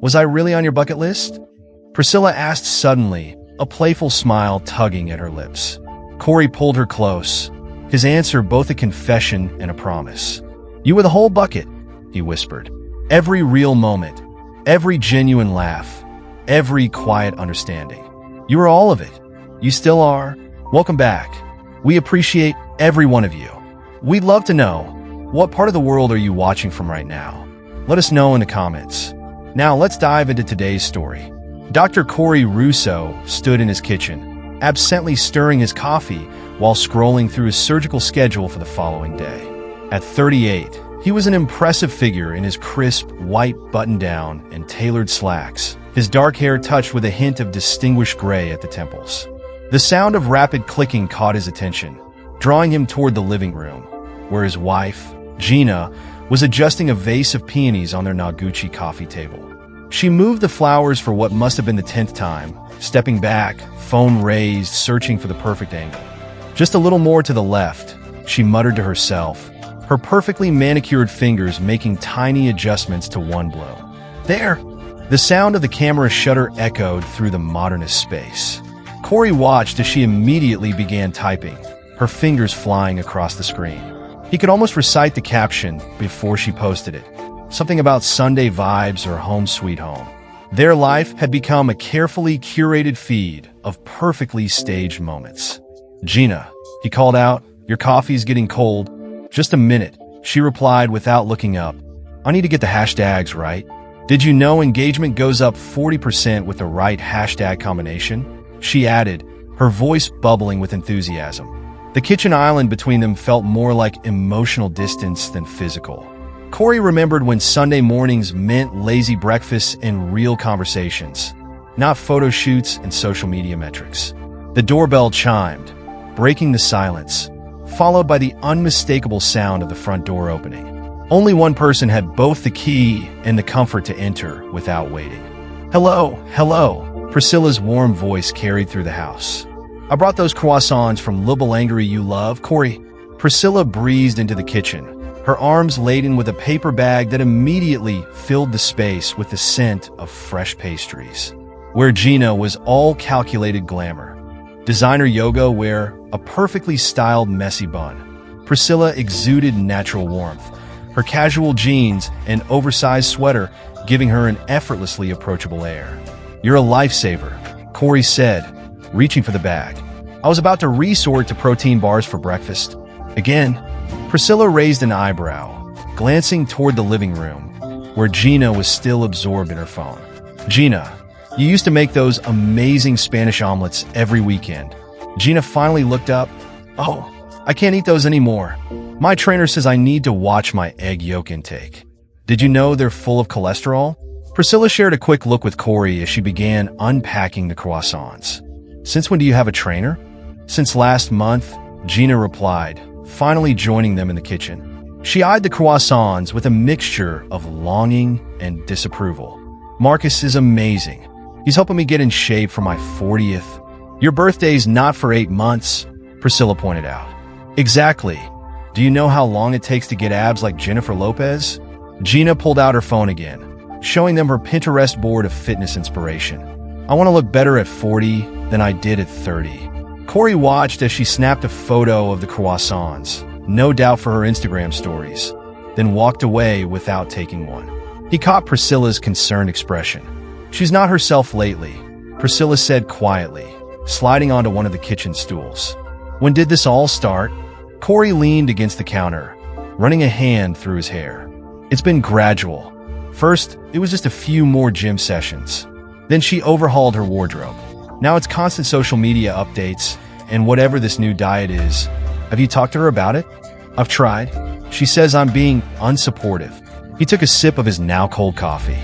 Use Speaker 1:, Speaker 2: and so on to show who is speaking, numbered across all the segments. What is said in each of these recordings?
Speaker 1: Was I really on your bucket list? Priscilla asked suddenly, a playful smile tugging at her lips. Corey pulled her close, his answer both a confession and a promise. You were the whole bucket, he whispered. Every real moment, every genuine laugh, every quiet understanding. You were all of it. You still are. Welcome back. We appreciate every one of you. We'd love to know, what part of the world are you watching from right now? Let us know in the comments. Now let's dive into today's story. Dr. Corey Russo stood in his kitchen, absently stirring his coffee while scrolling through his surgical schedule for the following day. At 38, he was an impressive figure in his crisp, white button-down and tailored slacks, his dark hair touched with a hint of distinguished gray at the temples. The sound of rapid clicking caught his attention, drawing him toward the living room, where his wife, Gina, was adjusting a vase of peonies on their Noguchi coffee table. She moved the flowers for what must have been the 10th time, stepping back, phone raised, searching for the perfect angle. Just a little more to the left, she muttered to herself, her perfectly manicured fingers making tiny adjustments to one blow. There! The sound of the camera shutter echoed through the modernist space. Corey watched as she immediately began typing, her fingers flying across the screen. He could almost recite the caption before she posted it. Something about Sunday vibes or home sweet home. Their life had become a carefully curated feed of perfectly staged moments. Gina, he called out, your coffee's getting cold. Just a minute, she replied without looking up. I need to get the hashtags right. Did you know engagement goes up 40% with the right hashtag combination? She added, her voice bubbling with enthusiasm. The kitchen island between them felt more like emotional distance than physical. Corey remembered when Sunday mornings meant lazy breakfasts and real conversations, not photo shoots and social media metrics. The doorbell chimed, breaking the silence, followed by the unmistakable sound of the front door opening. Only one person had both the key and the comfort to enter without waiting. Hello, hello, Priscilla's warm voice carried through the house. I brought those croissants from Le Boulangerie you love, Corey. Priscilla breezed into the kitchen, her arms laden with a paper bag that immediately filled the space with the scent of fresh pastries. Where Gina was all calculated glamour. Designer yoga wear, a perfectly styled messy bun. Priscilla exuded natural warmth, her casual jeans and oversized sweater giving her an effortlessly approachable air. You're a lifesaver, Corey said, reaching for the bag. I was about to resort to protein bars for breakfast. Again, Priscilla raised an eyebrow, glancing toward the living room, where Gina was still absorbed in her phone. Gina, you used to make those amazing Spanish omelets every weekend. Gina finally looked up. Oh, I can't eat those anymore. My trainer says I need to watch my egg yolk intake. Did you know they're full of cholesterol? Priscilla shared a quick look with Corey as she began unpacking the croissants. Since when do you have a trainer? Since last month, Gina replied, finally joining them in the kitchen. She eyed the croissants with a mixture of longing and disapproval. Marcus is amazing. He's helping me get in shape for my 40th. Your birthday's not for 8 months, Priscilla pointed out. Exactly. Do you know how long it takes to get abs like Jennifer Lopez? Gina pulled out her phone again, showing them her Pinterest board of fitness inspiration. I want to look better at 40 than I did at 30. Corey watched as she snapped a photo of the croissants, no doubt for her Instagram stories, then walked away without taking one. He caught Priscilla's concerned expression. She's not herself lately, Priscilla said quietly, sliding onto one of the kitchen stools. When did this all start? Corey leaned against the counter, running a hand through his hair. It's been gradual. First, it was just a few more gym sessions. Then she overhauled her wardrobe. Now it's constant social media updates and whatever this new diet is. Have you talked to her about it? I've tried. She says I'm being unsupportive. He took a sip of his now cold coffee.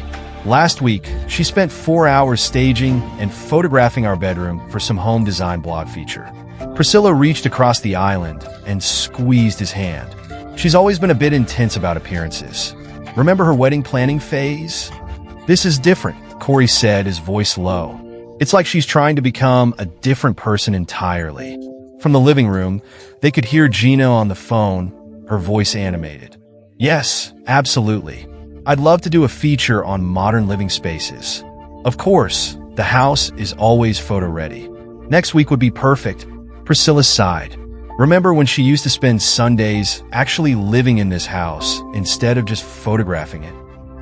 Speaker 1: Last week, she spent 4 hours staging and photographing our bedroom for some home design blog feature. Priscilla reached across the island and squeezed his hand. She's always been a bit intense about appearances. Remember her wedding planning phase? This is different, Corey said, his voice low. It's like she's trying to become a different person entirely. From the living room, they could hear Gina on the phone, her voice animated. Yes, absolutely. I'd love to do a feature on modern living spaces. Of course, the house is always photo-ready. Next week would be perfect. Priscilla sighed. Remember when she used to spend Sundays actually living in this house instead of just photographing it?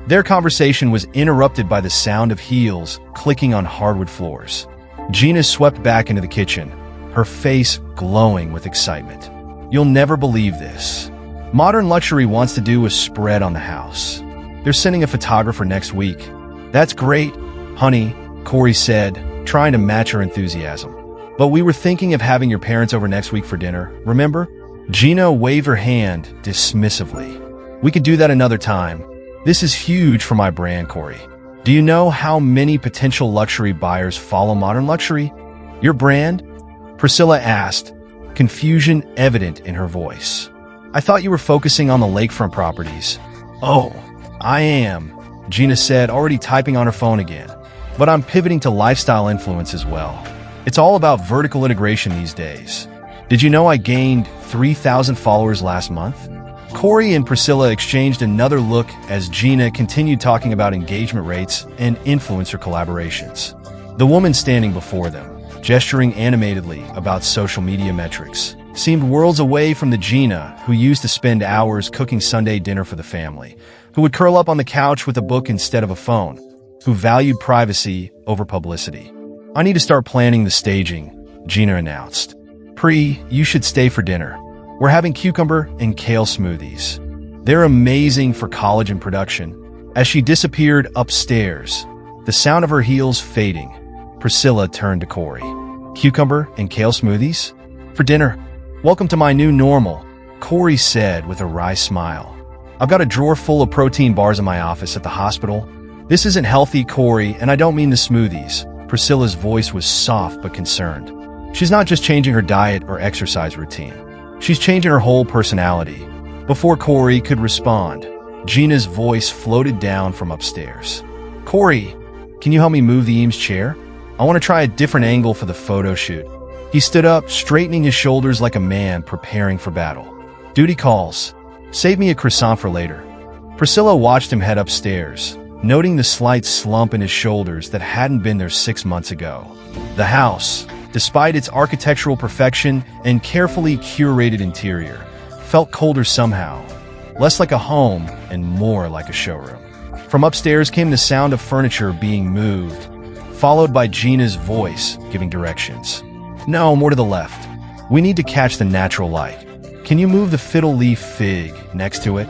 Speaker 1: Their conversation was interrupted by the sound of heels clicking on hardwood floors. Gina swept back into the kitchen, her face glowing with excitement. You'll never believe this. Modern Luxury wants to do a spread on the house. They're sending a photographer next week. That's great, honey, Corey said, trying to match her enthusiasm. But we were thinking of having your parents over next week for dinner, remember? Gina waved her hand dismissively. We could do that another time. This is huge for my brand, Corey. Do you know how many potential luxury buyers follow Modern Luxury? Your brand? Priscilla asked, confusion evident in her voice. I thought you were focusing on the lakefront properties. Oh, I am, Gina said, already typing on her phone again. But I'm pivoting to lifestyle influence as well. It's all about vertical integration these days. Did you know I gained 3,000 followers last month? Corey and Priscilla exchanged another look as Gina continued talking about engagement rates and influencer collaborations. The woman standing before them, gesturing animatedly about social media metrics, seemed worlds away from the Gina who used to spend hours cooking Sunday dinner for the family, who would curl up on the couch with a book instead of a phone, who valued privacy over publicity. I need to start planning the staging, Gina announced. Pri, you should stay for dinner. We're having cucumber and kale smoothies. They're amazing for collagen production. As she disappeared upstairs, the sound of her heels fading, Priscilla turned to Corey. Cucumber and kale smoothies? For dinner. Welcome to my new normal, Corey said with a wry smile. I've got a drawer full of protein bars in my office at the hospital. This isn't healthy, Corey, and I don't mean the smoothies. Priscilla's voice was soft but concerned. She's not just changing her diet or exercise routine. She's changing her whole personality. Before Corey could respond, Gina's voice floated down from upstairs. Corey, can you help me move the Eames chair? I want to try a different angle for the photo shoot. He stood up, straightening his shoulders like a man preparing for battle. Duty calls. Save me a croissant for later. Priscilla watched him head upstairs, noting the slight slump in his shoulders that hadn't been there 6 months ago. The house, despite its architectural perfection and carefully curated interior, felt colder somehow, less like a home and more like a showroom. From upstairs came the sound of furniture being moved, followed by Gina's voice giving directions. No, more to the left. We need to catch the natural light. Can you move the fiddle leaf fig next to it?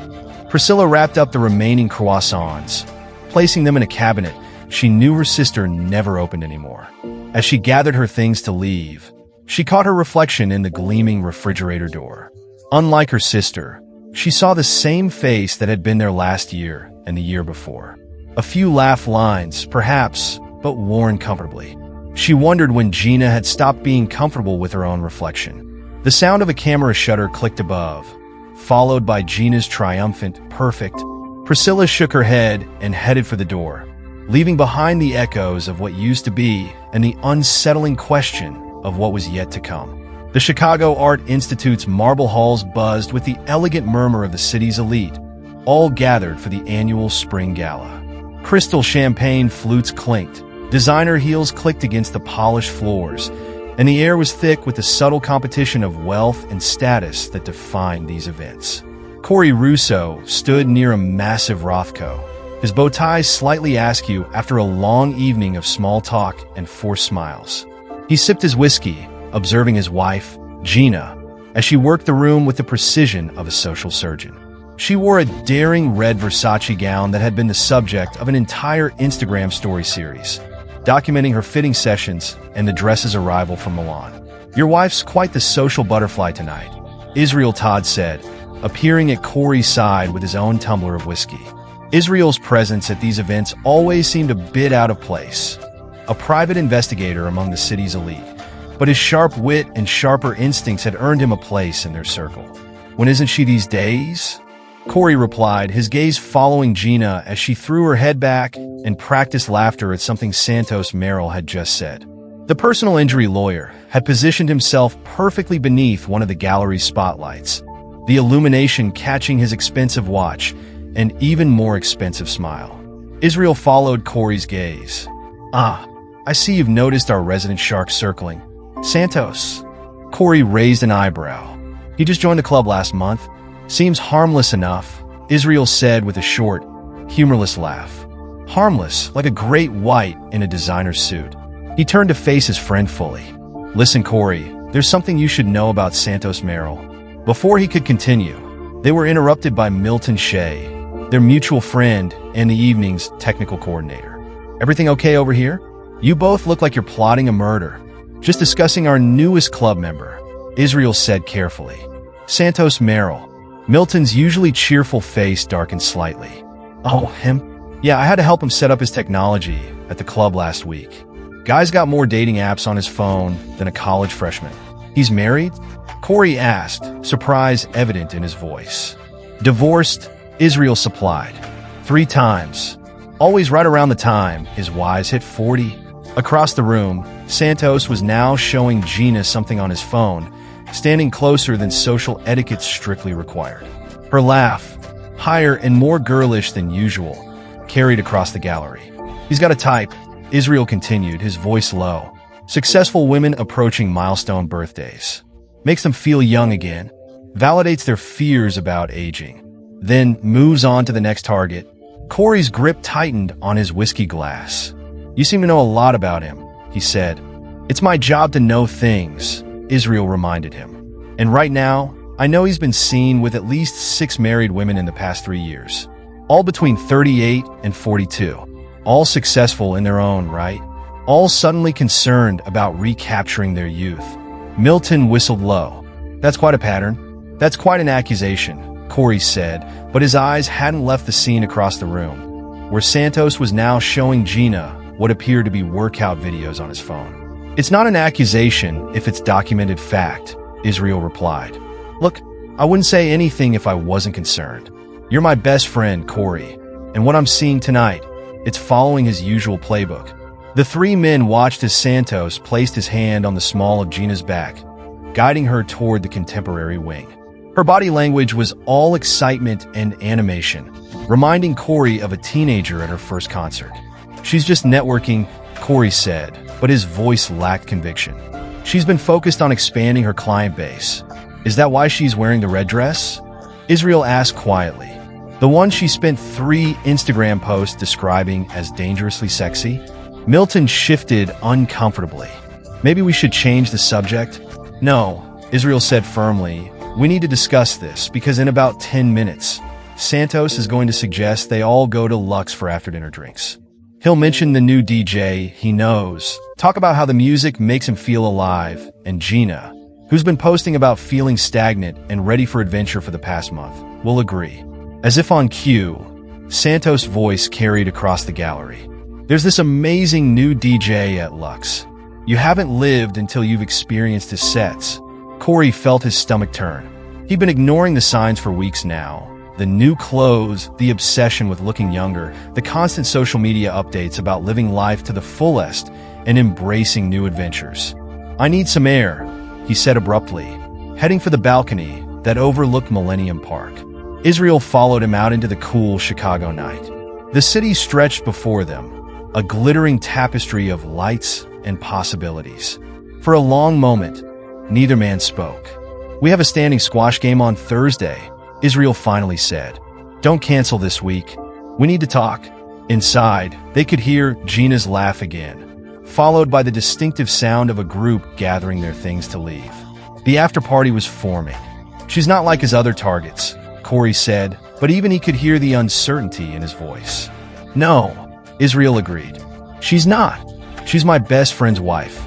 Speaker 1: Priscilla wrapped up the remaining croissants, placing them in a cabinet she knew her sister never opened anymore. As she gathered her things to leave, she caught her reflection in the gleaming refrigerator door. Unlike her sister, she saw the same face that had been there last year and the year before. A few laugh lines, perhaps, but worn comfortably. She wondered when Gina had stopped being comfortable with her own reflection. The sound of a camera shutter clicked above, followed by Gina's triumphant, perfect. Priscilla shook her head and headed for the door, leaving behind the echoes of what used to be and the unsettling question of what was yet to come. The Chicago Art Institute's marble halls buzzed with the elegant murmur of the city's elite, all gathered for the annual spring gala. Crystal champagne flutes clinked, designer heels clicked against the polished floors, and the air was thick with the subtle competition of wealth and status that defined these events. Corey Russo stood near a massive Rothko, his bow tie slightly askew after a long evening of small talk and forced smiles. He sipped his whiskey, observing his wife, Gina, as she worked the room with the precision of a social surgeon. She wore a daring red Versace gown that had been the subject of an entire Instagram story series, documenting her fitting sessions and the dress's arrival from Milan. Your wife's quite the social butterfly tonight, Israel Todd said, appearing at Corey's side with his own tumbler of whiskey. Israel's presence at these events always seemed a bit out of place, a private investigator among the city's elite, but his sharp wit and sharper instincts had earned him a place in their circle. When isn't she these days? Corey replied, his gaze following Gina as she threw her head back and practiced laughter at something Santos Merrill had just said. The personal injury lawyer had positioned himself perfectly beneath one of the gallery's spotlights, the illumination catching his expensive watch, an even more expensive smile. Israel followed Corey's gaze. "Ah, I see you've noticed our resident shark circling. Santos." Corey raised an eyebrow. "He just joined the club last month. Seems harmless enough," Israel said with a short, humorless laugh. Harmless, like a great white in a designer suit. He turned to face his friend fully. "Listen, Corey, there's something you should know about Santos Merrill." Before he could continue, they were interrupted by Milton Shea, their mutual friend and the evening's technical coordinator. "Everything okay over here? You both look like you're plotting a murder." "Just discussing our newest club member," Israel said carefully. Santos Merrill. Milton's usually cheerful face darkened slightly. "Oh, him? Yeah, I had to help him set up his technology at the club last week. Guy's got more dating apps on his phone than a college freshman." "He's married?" Corey asked, surprise evident in his voice. "Divorced," Israel supplied. 3 times. Always right around the time his wives hit 40. Across the room, Santos was now showing Gina something on his phone, standing closer than social etiquette strictly required. Her laugh, higher and more girlish than usual, carried across the gallery. "He's got a type," Israel continued, his voice low. "Successful women approaching milestone birthdays. Makes them feel young again. Validates their fears about aging. Then moves on to the next target." Corey's grip tightened on his whiskey glass. "You seem to know a lot about him," he said. "It's my job to know things," Israel reminded him. "And right now, I know he's been seen with at least 6 married women in the past 3 years. All between 38 and 42. All successful in their own right. All suddenly concerned about recapturing their youth." Milton whistled low. "That's quite a pattern. That's quite an accusation," Corey said, but his eyes hadn't left the scene across the room, where Santos was now showing Gina what appeared to be workout videos on his phone. "It's not an accusation if it's documented fact," Israel replied. "Look, I wouldn't say anything if I wasn't concerned. You're my best friend, Corey, and what I'm seeing tonight, it's following his usual playbook." The 3 men watched as Santos placed his hand on the small of Gina's back, guiding her toward the contemporary wing. Her body language was all excitement and animation, reminding Corey of a teenager at her first concert. "She's just networking," Corey said, but his voice lacked conviction. "She's been focused on expanding her client base. Is that why she's wearing the red dress?" Israel asked quietly. "The one she spent 3 Instagram posts describing as dangerously sexy?" Milton shifted uncomfortably. "Maybe we should change the subject?" "No," Israel said firmly. "We need to discuss this because in about 10 minutes, Santos is going to suggest they all go to Lux for after-dinner drinks. He'll mention the new DJ he knows, talk about how the music makes him feel alive, and Gina, who's been posting about feeling stagnant and ready for adventure for the past month, will agree." As if on cue, Santos' voice carried across the gallery. "There's this amazing new DJ at Lux. You haven't lived until you've experienced his sets." Corey felt his stomach turn. He'd been ignoring the signs for weeks now. The new clothes, the obsession with looking younger, the constant social media updates about living life to the fullest and embracing new adventures. "I need some air," he said abruptly, heading for the balcony that overlooked Millennium Park. Israel followed him out into the cool Chicago night. The city stretched before them, a glittering tapestry of lights and possibilities. For a long moment, neither man spoke. "We have a standing squash game on Thursday," Israel finally said. "Don't cancel this week. We need to talk." Inside, they could hear Gina's laugh again, followed by the distinctive sound of a group gathering their things to leave. The after-party was forming. "She's not like his other targets," Corey said, but even he could hear the uncertainty in his voice. "No," Israel agreed. "She's not. She's my best friend's wife,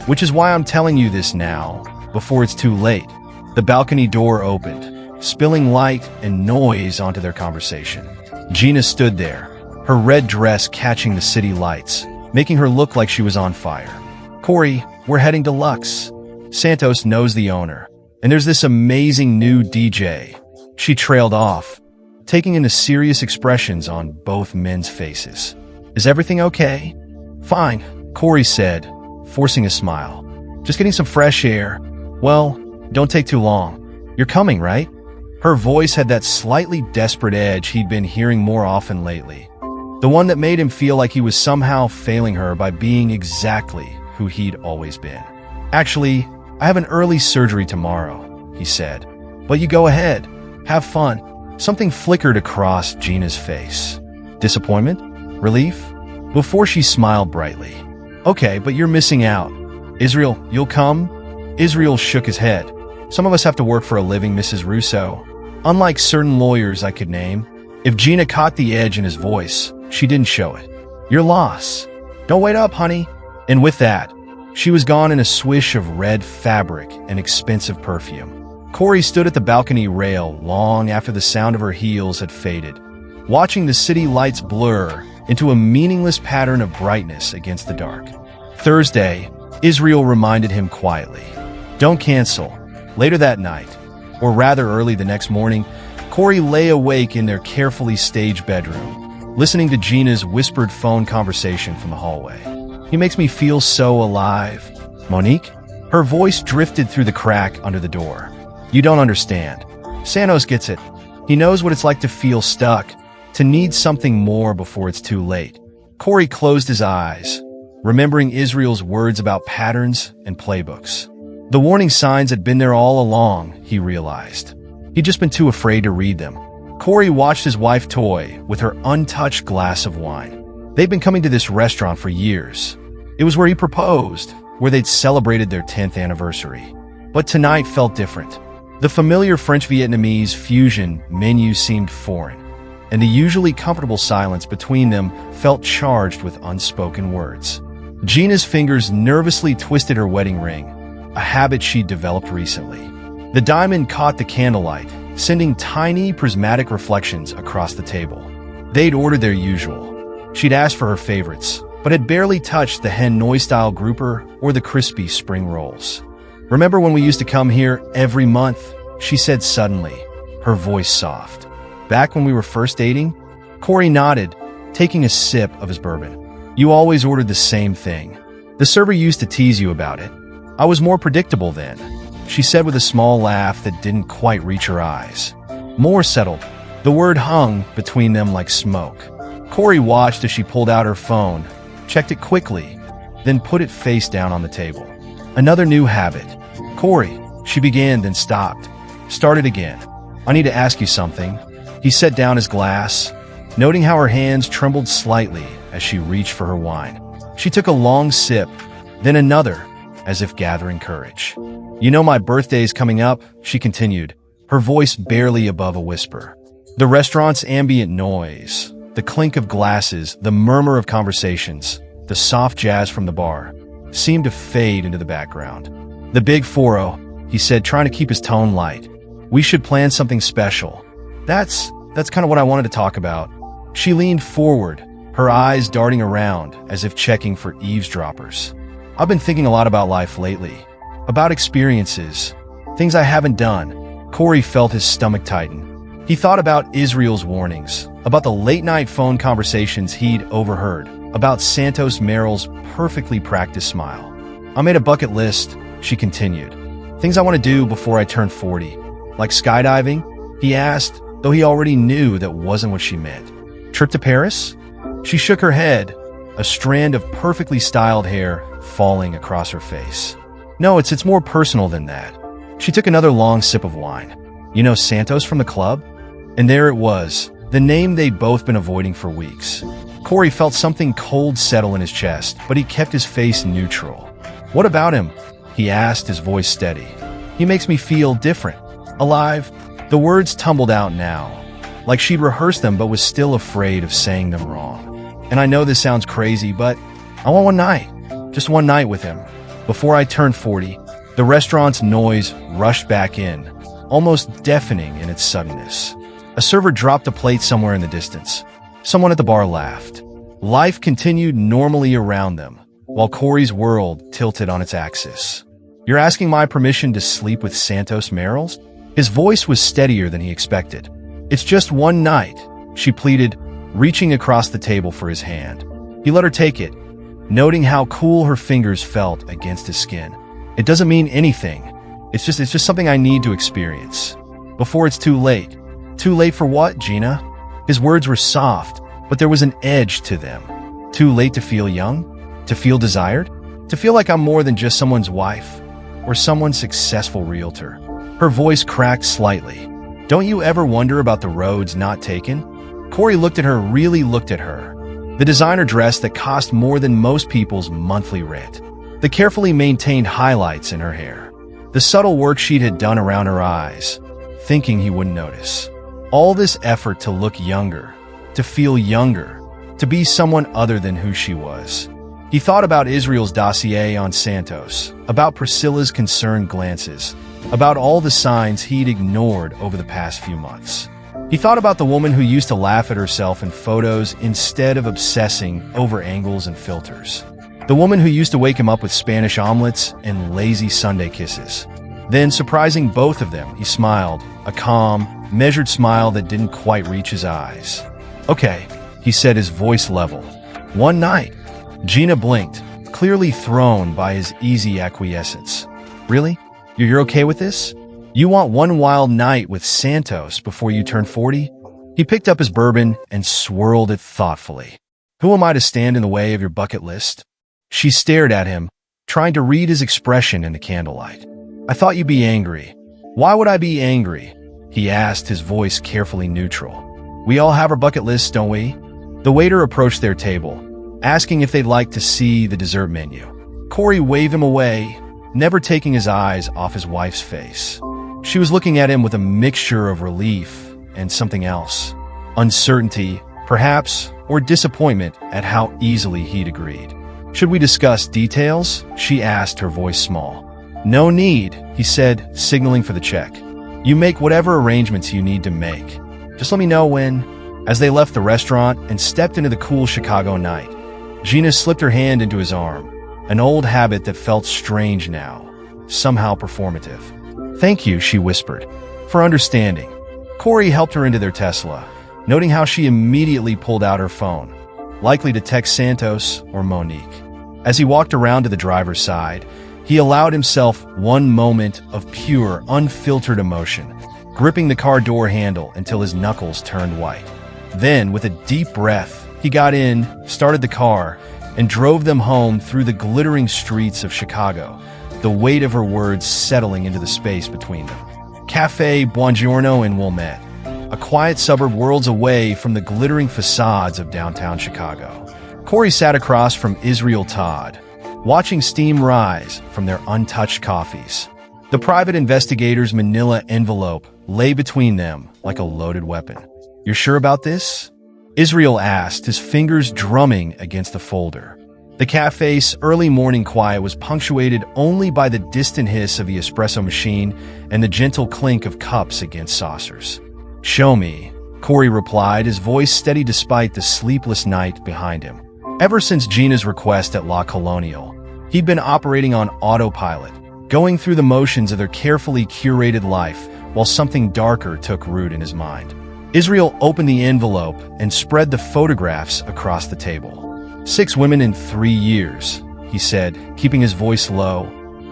Speaker 1: which is why I'm telling you this now, before it's too late." The balcony door opened, spilling light and noise onto their conversation. Gina stood there, her red dress catching the city lights, making her look like she was on fire. "Corey, we're heading to Lux. Santos knows the owner, and there's this amazing new DJ." She trailed off, taking in the serious expressions on both men's faces. "Is everything okay?" "Fine," Corey said, forcing a smile. "Just getting some fresh air. Well, don't take too long. You're coming, right?" Her voice had that slightly desperate edge he'd been hearing more often lately. The one that made him feel like he was somehow failing her by being exactly who he'd always been. "Actually, I have an early surgery tomorrow," he said. "But you go ahead. Have fun." Something flickered across Gina's face. Disappointment? Relief? Before she smiled brightly. "Okay, but you're missing out. Israel, you'll come?" Israel shook his head. "Some of us have to work for a living, Mrs. Russo. Unlike certain lawyers I could name." If Gina caught the edge in his voice, she didn't show it. "Your loss. Don't wait up, honey." And with that, she was gone in a swish of red fabric and expensive perfume. Corey stood at the balcony rail long after the sound of her heels had faded, watching the city lights blur into a meaningless pattern of brightness against the dark. Thursday, Israel reminded him quietly. "Don't cancel." Later that night, or rather early the next morning, Corey lay awake in their carefully staged bedroom, listening to Gina's whispered phone conversation from the hallway. "He makes me feel so alive." "Monique?" Her voice drifted through the crack under the door. "You don't understand. Santos gets it. He knows what it's like to feel stuck, to need something more before it's too late." Corey closed his eyes, remembering Israel's words about patterns and playbooks. The warning signs had been there all along, he realized. He'd just been too afraid to read them. Corey watched his wife toy with her untouched glass of wine. They'd been coming to this restaurant for years. It was where he proposed, where they'd celebrated their 10th anniversary. But tonight felt different. The familiar French-Vietnamese fusion menu seemed foreign, and the usually comfortable silence between them felt charged with unspoken words. Gina's fingers nervously twisted her wedding ring, a habit she'd developed recently. The diamond caught the candlelight, sending tiny prismatic reflections across the table. They'd ordered their usual. She'd asked for her favorites, but had barely touched the Hanoi-style grouper or the crispy spring rolls. "Remember when we used to come here every month?" she said suddenly, her voice soft. "Back when we were first dating?" Corey nodded, taking a sip of his bourbon. "You always ordered the same thing. The server used to tease you about it. I was more predictable then," she said with a small laugh that didn't quite reach her eyes. "More settled." The word hung between them like smoke. Corey watched as she pulled out her phone, checked it quickly, then put it face down on the table. Another new habit. "Corey," she began, then stopped. Started again. "I need to ask you something." He set down his glass, noting how her hands trembled slightly as she reached for her wine. She took a long sip, then another, as if gathering courage. "You know my birthday's coming up," she continued, her voice barely above a whisper. The restaurant's ambient noise, the clink of glasses, the murmur of conversations, the soft jazz from the bar, seemed to fade into the background. "The big 4-0, he said, trying to keep his tone light. "We should plan something special." That's kind of what I wanted to talk about." She leaned forward, her eyes darting around as if checking for eavesdroppers. "I've been thinking a lot about life lately. About experiences. Things I haven't done." Corey felt his stomach tighten. He thought about Israel's warnings, about the late-night phone conversations he'd overheard, about Santos Merrill's perfectly practiced smile. "I made a bucket list," she continued. "Things I want to do before I turn 40. Like skydiving?" he asked, though he already knew that wasn't what she meant. "Trip to Paris?" She shook her head, a strand of perfectly styled hair falling across her face. "No, it's more personal than that." She took another long sip of wine. "You know Santos from the club?" And there it was, the name they'd both been avoiding for weeks. Corey felt something cold settle in his chest, but he kept his face neutral. "What about him?" he asked, his voice steady. "He makes me feel different. Alive." The words tumbled out now, like she'd rehearsed them but was still afraid of saying them wrong. "And I know this sounds crazy, but I want one night. Just one night with him. Before I turn 40. The restaurant's noise rushed back in, almost deafening in its suddenness. A server dropped a plate somewhere in the distance. Someone at the bar laughed. Life continued normally around them, while Corey's world tilted on its axis. "You're asking my permission to sleep with Santos Merrill's?" His voice was steadier than he expected. "It's just one night," she pleaded, reaching across the table for his hand. He let her take it, noting how cool her fingers felt against his skin. "It doesn't mean anything. It's just something I need to experience." Before it's too late. Too late for what, Gina? His words were soft, but there was an edge to them. Too late to feel young? To feel desired? To feel like I'm more than just someone's wife? Or someone's successful realtor? Her voice cracked slightly. Don't you ever wonder about the roads not taken? Corey looked at her, really looked at her. The designer dress that cost more than most people's monthly rent. The carefully maintained highlights in her hair. The subtle work she'd had done around her eyes, thinking he wouldn't notice. All this effort to look younger, to feel younger, to be someone other than who she was. He thought about Israel's dossier on Santos, about Priscilla's concerned glances, about all the signs he'd ignored over the past few months. He thought about the woman who used to laugh at herself in photos instead of obsessing over angles and filters. The woman who used to wake him up with Spanish omelets and lazy Sunday kisses. Then, surprising both of them, he smiled, a calm, measured smile that didn't quite reach his eyes. Okay, he said, his voice level. One night. Gina blinked, clearly thrown by his easy acquiescence. Really? You're okay with this? You want one wild night with Santos before you turn 40? He picked up his bourbon and swirled it thoughtfully. Who am I to stand in the way of your bucket list? She stared at him, trying to read his expression in the candlelight. I thought you'd be angry. Why would I be angry? He asked, his voice carefully neutral. We all have our bucket lists, don't we? The waiter approached their table, asking if they'd like to see the dessert menu. Corey waved him away, never taking his eyes off his wife's face. She was looking at him with a mixture of relief and something else. Uncertainty, perhaps, or disappointment at how easily he'd agreed. Should we discuss details? She asked, her voice small. No need, he said, signaling for the check. You make whatever arrangements you need to make. Just let me know when. As they left the restaurant and stepped into the cool Chicago night, Gina slipped her hand into his arm, an old habit that felt strange now, somehow performative. Thank you, she whispered, for understanding. Corey helped her into their Tesla, noting how she immediately pulled out her phone, likely to text Santos or Monique. As he walked around to the driver's side, he allowed himself one moment of pure, unfiltered emotion, gripping the car door handle until his knuckles turned white. Then, with a deep breath, he got in, started the car, and drove them home through the glittering streets of Chicago, the weight of her words settling into the space between them. Cafe Buongiorno in Wilmette, a quiet suburb worlds away from the glittering facades of downtown Chicago. Corey sat across from Israel Todd, watching steam rise from their untouched coffees. The private investigator's manila envelope lay between them like a loaded weapon. You're sure about this? Israel asked, his fingers drumming against the folder. The cafe's early morning quiet was punctuated only by the distant hiss of the espresso machine and the gentle clink of cups against saucers. Show me, Corey replied, his voice steady despite the sleepless night behind him. Ever since Gina's request at La Colonial, he'd been operating on autopilot, going through the motions of their carefully curated life while something darker took root in his mind. Israel opened the envelope and spread the photographs across the table. 6 women in 3 years, he said, keeping his voice low,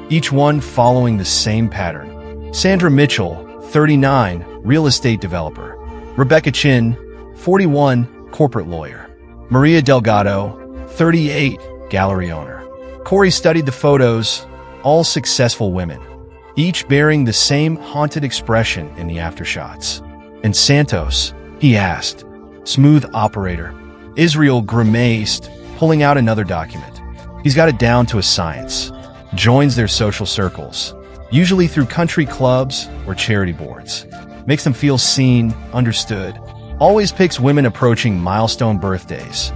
Speaker 1: each one following the same pattern. Sandra Mitchell, 39, real estate developer. Rebecca Chin, 41, corporate lawyer. Maria Delgado, 38, gallery owner. Corey studied the photos, all successful women, each bearing the same haunted expression in the aftershots. And Santos, he asked. Smooth operator. Israel grimaced, pulling out another document. He's got it down to a science. Joins their social circles, usually through country clubs or charity boards. Makes them feel seen, understood. Always picks women approaching milestone birthdays.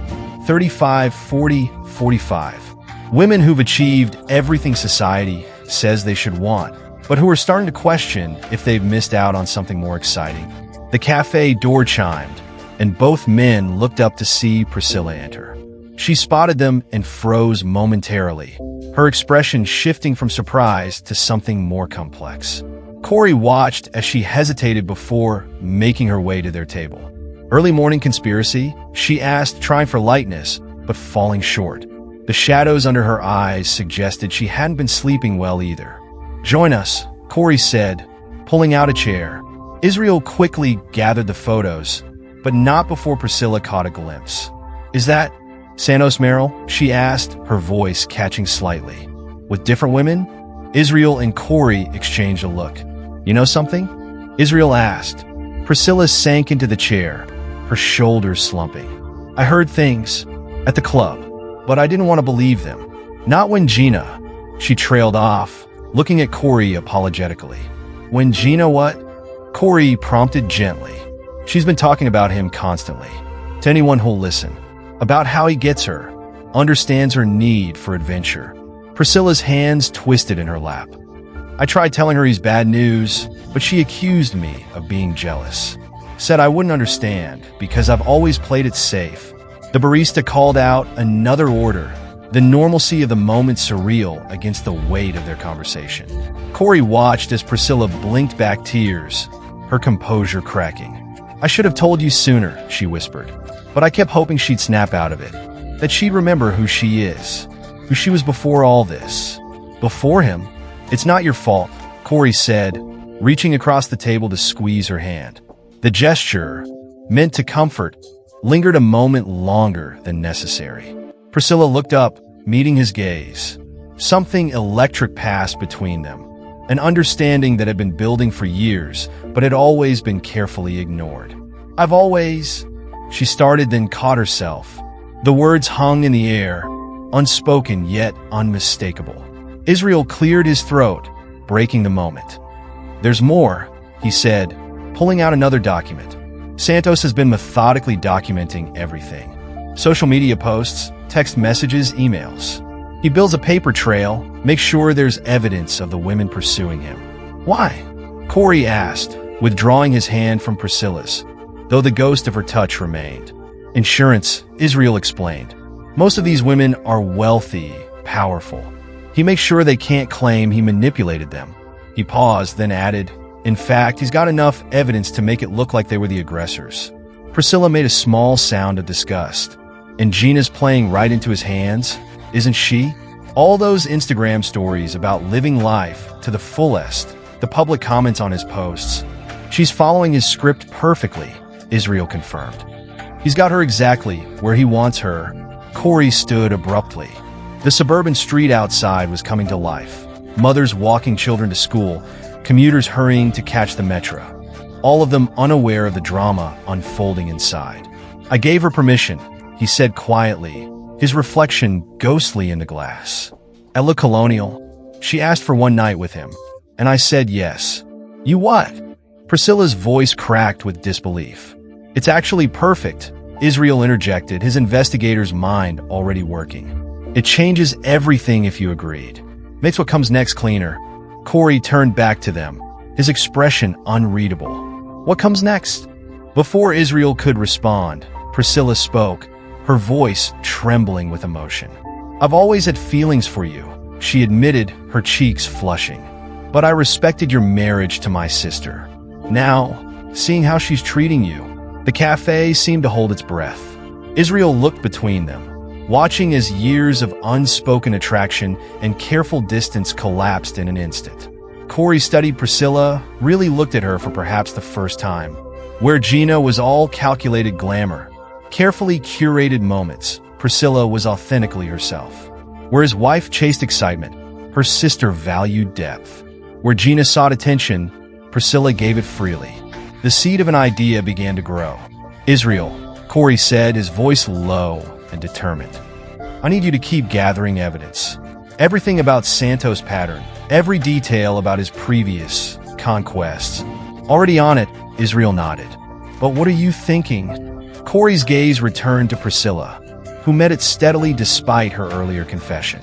Speaker 1: 35, 40, 45. Women who've achieved everything society says they should want, but who are starting to question if they've missed out on something more exciting. The cafe door chimed, and both men looked up to see Priscilla enter. She spotted them and froze momentarily, her expression shifting from surprise to something more complex. Corey watched as she hesitated before making her way to their table. Early morning conspiracy? She asked, trying for lightness, but falling short. The shadows under her eyes suggested she hadn't been sleeping well either. Join us, Corey said, pulling out a chair. Israel quickly gathered the photos, but not before Priscilla caught a glimpse. "Is that Santos Merrill?" she asked, her voice catching slightly. "With different women?" Israel and Corey exchanged a look. "You know something?" Israel asked. Priscilla sank into the chair, her shoulders slumping. "I heard things at the club, but I didn't want to believe them. Not when Gina." She trailed off, looking at Corey apologetically. "When Gina what?" Corey prompted gently. "She's been talking about him constantly. To anyone who'll listen. About how he gets her, understands her need for adventure." Priscilla's hands twisted in her lap. "I tried telling her he's bad news, but she accused me of being jealous. Said I wouldn't understand because I've always played it safe." The barista called out another order, the normalcy of the moment surreal against the weight of their conversation. Corey watched as Priscilla blinked back tears, her composure cracking. "I should have told you sooner," she whispered, "but I kept hoping she'd snap out of it, that she'd remember who she is, who she was before all this. Before him? It's not your fault," Corey said, reaching across the table to squeeze her hand. The gesture, meant to comfort, lingered a moment longer than necessary. Priscilla looked up, meeting his gaze. Something electric passed between them, an understanding that had been building for years, but had always been carefully ignored. "I've always—" she started, then caught herself. The words hung in the air, unspoken yet unmistakable. Israel cleared his throat, breaking the moment. "There's more," he said, pulling out another document. Santos has been methodically documenting everything. Social media posts, text messages, emails. He builds a paper trail, makes sure there's evidence of the women pursuing him. "Why?" Corey asked, withdrawing his hand from Priscilla's, though the ghost of her touch remained. "Insurance," Israel explained. "Most of these women are wealthy, powerful. He makes sure they can't claim he manipulated them." He paused, then added, "In fact, he's got enough evidence to make it look like they were the aggressors." Priscilla made a small sound of disgust. "And Gina's playing right into his hands, isn't she? All those Instagram stories about living life to the fullest, the public comments on his posts. She's following his script perfectly," Israel confirmed. "He's got her exactly where he wants her." Corey stood abruptly. The suburban street outside was coming to life. Mothers walking children to school, commuters hurrying to catch the metro, all of them unaware of the drama unfolding inside. "I gave her permission," he said quietly, his reflection ghostly in the glass. "I look colonial. She asked for one night with him, and I said yes." "You what?" Priscilla's voice cracked with disbelief. "It's actually perfect," Israel interjected, his investigator's mind already working. "It changes everything if you agreed. Makes what comes next cleaner." Corey turned back to them, his expression unreadable. "What comes next?" Before Israel could respond, Priscilla spoke, her voice trembling with emotion. "I've always had feelings for you," she admitted, her cheeks flushing. "But I respected your marriage to my sister. Now, seeing how she's treating you..." The cafe seemed to hold its breath. Israel looked between them, watching as years of unspoken attraction and careful distance collapsed in an instant. Corey studied Priscilla, really looked at her for perhaps the first time. Where Gina was all calculated glamour, carefully curated moments, Priscilla was authentically herself. Where his wife chased excitement, her sister valued depth. Where Gina sought attention, Priscilla gave it freely. The seed of an idea began to grow. "Israel," Corey said, his voice low and determined. "I need you to keep gathering evidence. Everything about Santos' pattern, every detail about his previous conquests." "Already on it," Israel nodded. "But what are you thinking?" Corey's gaze returned to Priscilla, who met it steadily despite her earlier confession.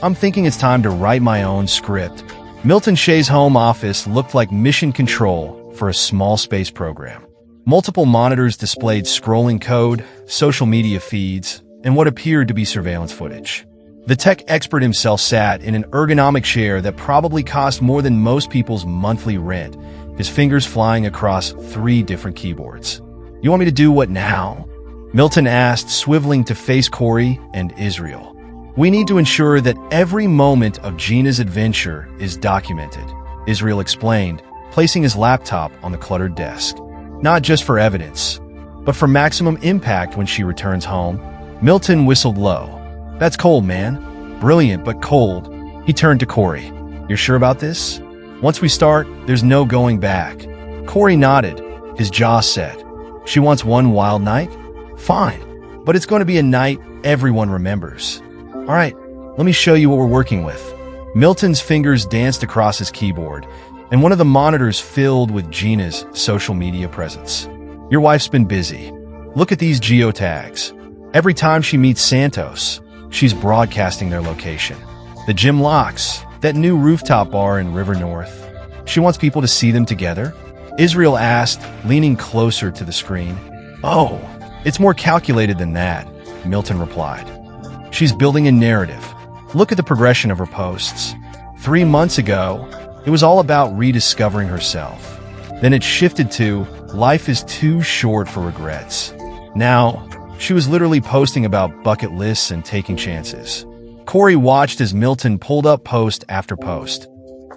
Speaker 1: "I'm thinking it's time to write my own script." Milton Shea's home office looked like mission control for a small space program. Multiple monitors displayed scrolling code, social media feeds, and what appeared to be surveillance footage. The tech expert himself sat in an ergonomic chair that probably cost more than most people's monthly rent, his fingers flying across 3 different keyboards. "You want me to do what now?" Milton asked, swiveling to face Corey and Israel. "We need to ensure that every moment of Gina's adventure is documented," Israel explained, placing his laptop on the cluttered desk. Not just for evidence, but for maximum impact when she returns home. Milton whistled low. "That's cold, man. Brilliant, but cold." He turned to Corey. "You're sure about this? Once we start, there's no going back." Corey nodded, his jaw set. "She wants one wild night? Fine, but it's going to be a night everyone remembers. All right, let me show you what we're working with." Milton's fingers danced across his keyboard, and one of the monitors filled with Gina's social media presence. "Your wife's been busy. Look at these geotags. Every time she meets Santos, she's broadcasting their location. The Gym Locks, that new rooftop bar in River North. She wants people to see them together?" Israel asked, leaning closer to the screen. "Oh, it's more calculated than that," Milton replied. "She's building a narrative. Look at the progression of her posts. 3 months ago, it was all about rediscovering herself. Then it shifted to, life is too short for regrets. Now, she was literally posting about bucket lists and taking chances." Corey watched as Milton pulled up post after post,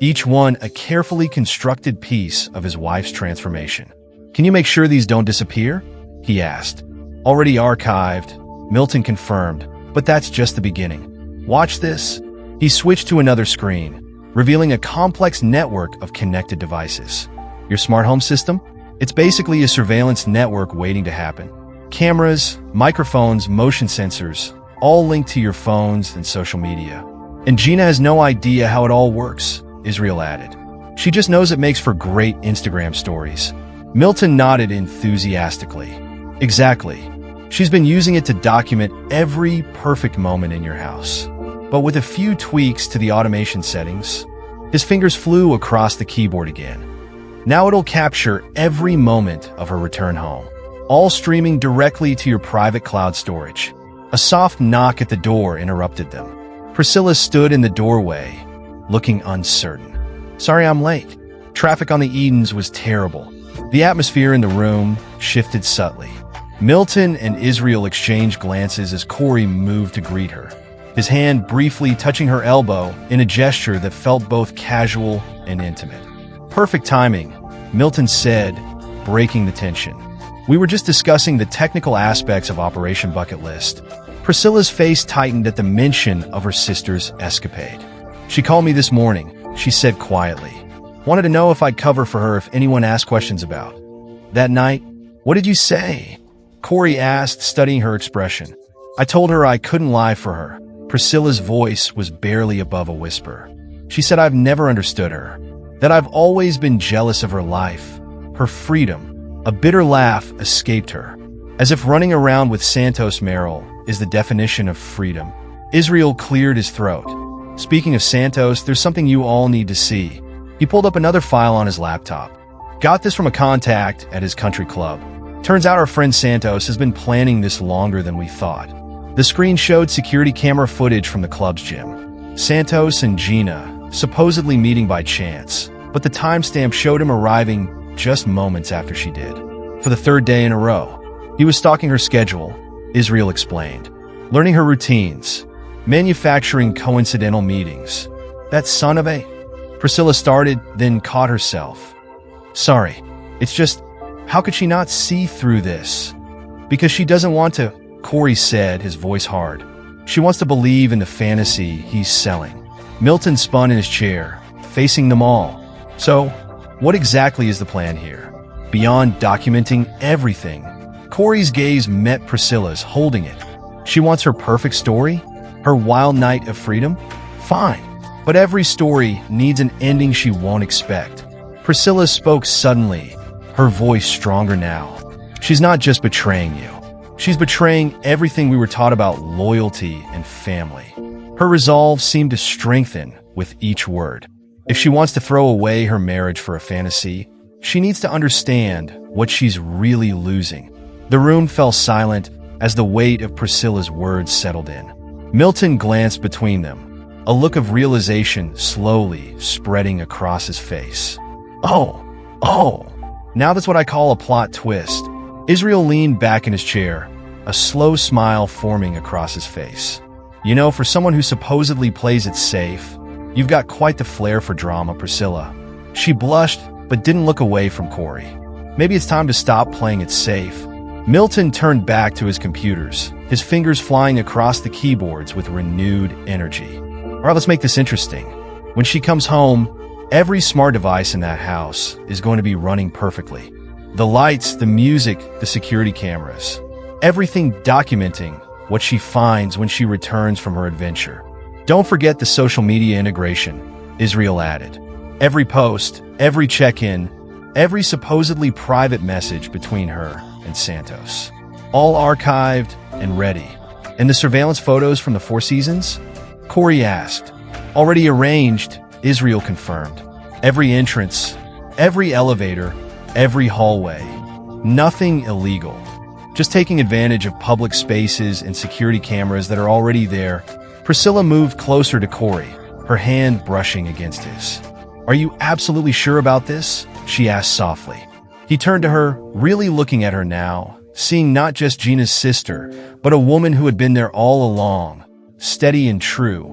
Speaker 1: each one a carefully constructed piece of his wife's transformation. "Can you make sure these don't disappear?" he asked. "Already archived," Milton confirmed, "but that's just the beginning. Watch this." He switched to another screen, revealing a complex network of connected devices. "Your smart home system? It's basically a surveillance network waiting to happen. Cameras, microphones, motion sensors, all linked to your phones and social media. And Gina has no idea how it all works," Israel added. "She just knows it makes for great Instagram stories." Milton nodded enthusiastically. "Exactly. She's been using it to document every perfect moment in your house." But with a few tweaks to the automation settings, his fingers flew across the keyboard again. "Now it'll capture every moment of her return home, all streaming directly to your private cloud storage." A soft knock at the door interrupted them. Priscilla stood in the doorway, looking uncertain. "Sorry I'm late. Traffic on the Edens was terrible." The atmosphere in the room shifted subtly. Milton and Israel exchanged glances as Corey moved to greet her, his hand briefly touching her elbow in a gesture that felt both casual and intimate. "Perfect timing," Milton said, breaking the tension. "We were just discussing the technical aspects of Operation Bucket List." Priscilla's face tightened at the mention of her sister's escapade. "She called me this morning," she said quietly. "Wanted to know if I'd cover for her if anyone asked questions about that night." "What did you say?" Corey asked, studying her expression. "I told her I couldn't lie for her." Priscilla's voice was barely above a whisper. "She said I've never understood her, that I've always been jealous of her life, her freedom." A bitter laugh escaped her, as if running around with Santos Merrill is the definition of freedom. Israel cleared his throat. "Speaking of Santos, there's something you all need to see." He pulled up another file on his laptop. "Got this from a contact at his country club. Turns out our friend Santos has been planning this longer than we thought." The screen showed security camera footage from the club's gym. Santos and Gina supposedly meeting by chance, but the timestamp showed him arriving just moments after she did. For the 3rd day in a row. He was stalking her schedule, Israel explained, learning her routines, manufacturing coincidental meetings. "That son of a..." Priscilla started, then caught herself. "Sorry, it's just, how could she not see through this?" "Because she doesn't want to," Corey said, his voice hard. "She wants to believe in the fantasy he's selling." Milton spun in his chair, facing them all. "So, what exactly is the plan here? Beyond documenting everything?" Corey's gaze met Priscilla's, holding it. "She wants her perfect story? Her wild night of freedom? Fine. But every story needs an ending she won't expect." Priscilla spoke suddenly, her voice stronger now. "She's not just betraying you. She's betraying everything we were taught about loyalty and family." Her resolve seemed to strengthen with each word. If she wants to throw away her marriage for a fantasy, she needs to understand what she's really losing. The room fell silent as the weight of Priscilla's words settled in. Milton glanced between them, a look of realization slowly spreading across his face. Oh, now that's what I call a plot twist." Israel leaned back in his chair, a slow smile forming across his face. "You know, for someone who supposedly plays it safe, you've got quite the flair for drama, Priscilla." She blushed, but didn't look away from Corey. Maybe it's time to stop playing it safe. Milton turned back to his computers, his fingers flying across the keyboards with renewed energy. All right, let's make this interesting. When she comes home, every smart device in that house is going to be running perfectly. The lights, the music, the security cameras. Everything documenting what she finds when she returns from her adventure. Don't forget the social media integration, Israel added. Every post, every check-in, every supposedly private message between her and Santos. All archived and ready. And the surveillance photos from the Four Seasons? Corey asked. Already arranged, Israel confirmed. Every entrance, every elevator, every hallway. Nothing illegal. Just taking advantage of public spaces and security cameras that are already there. Priscilla moved closer to Corey, her hand brushing against his. Are you absolutely sure about this? She asked softly. He turned to her, really looking at her now, seeing not just Gina's sister, but a woman who had been there all along, steady and true,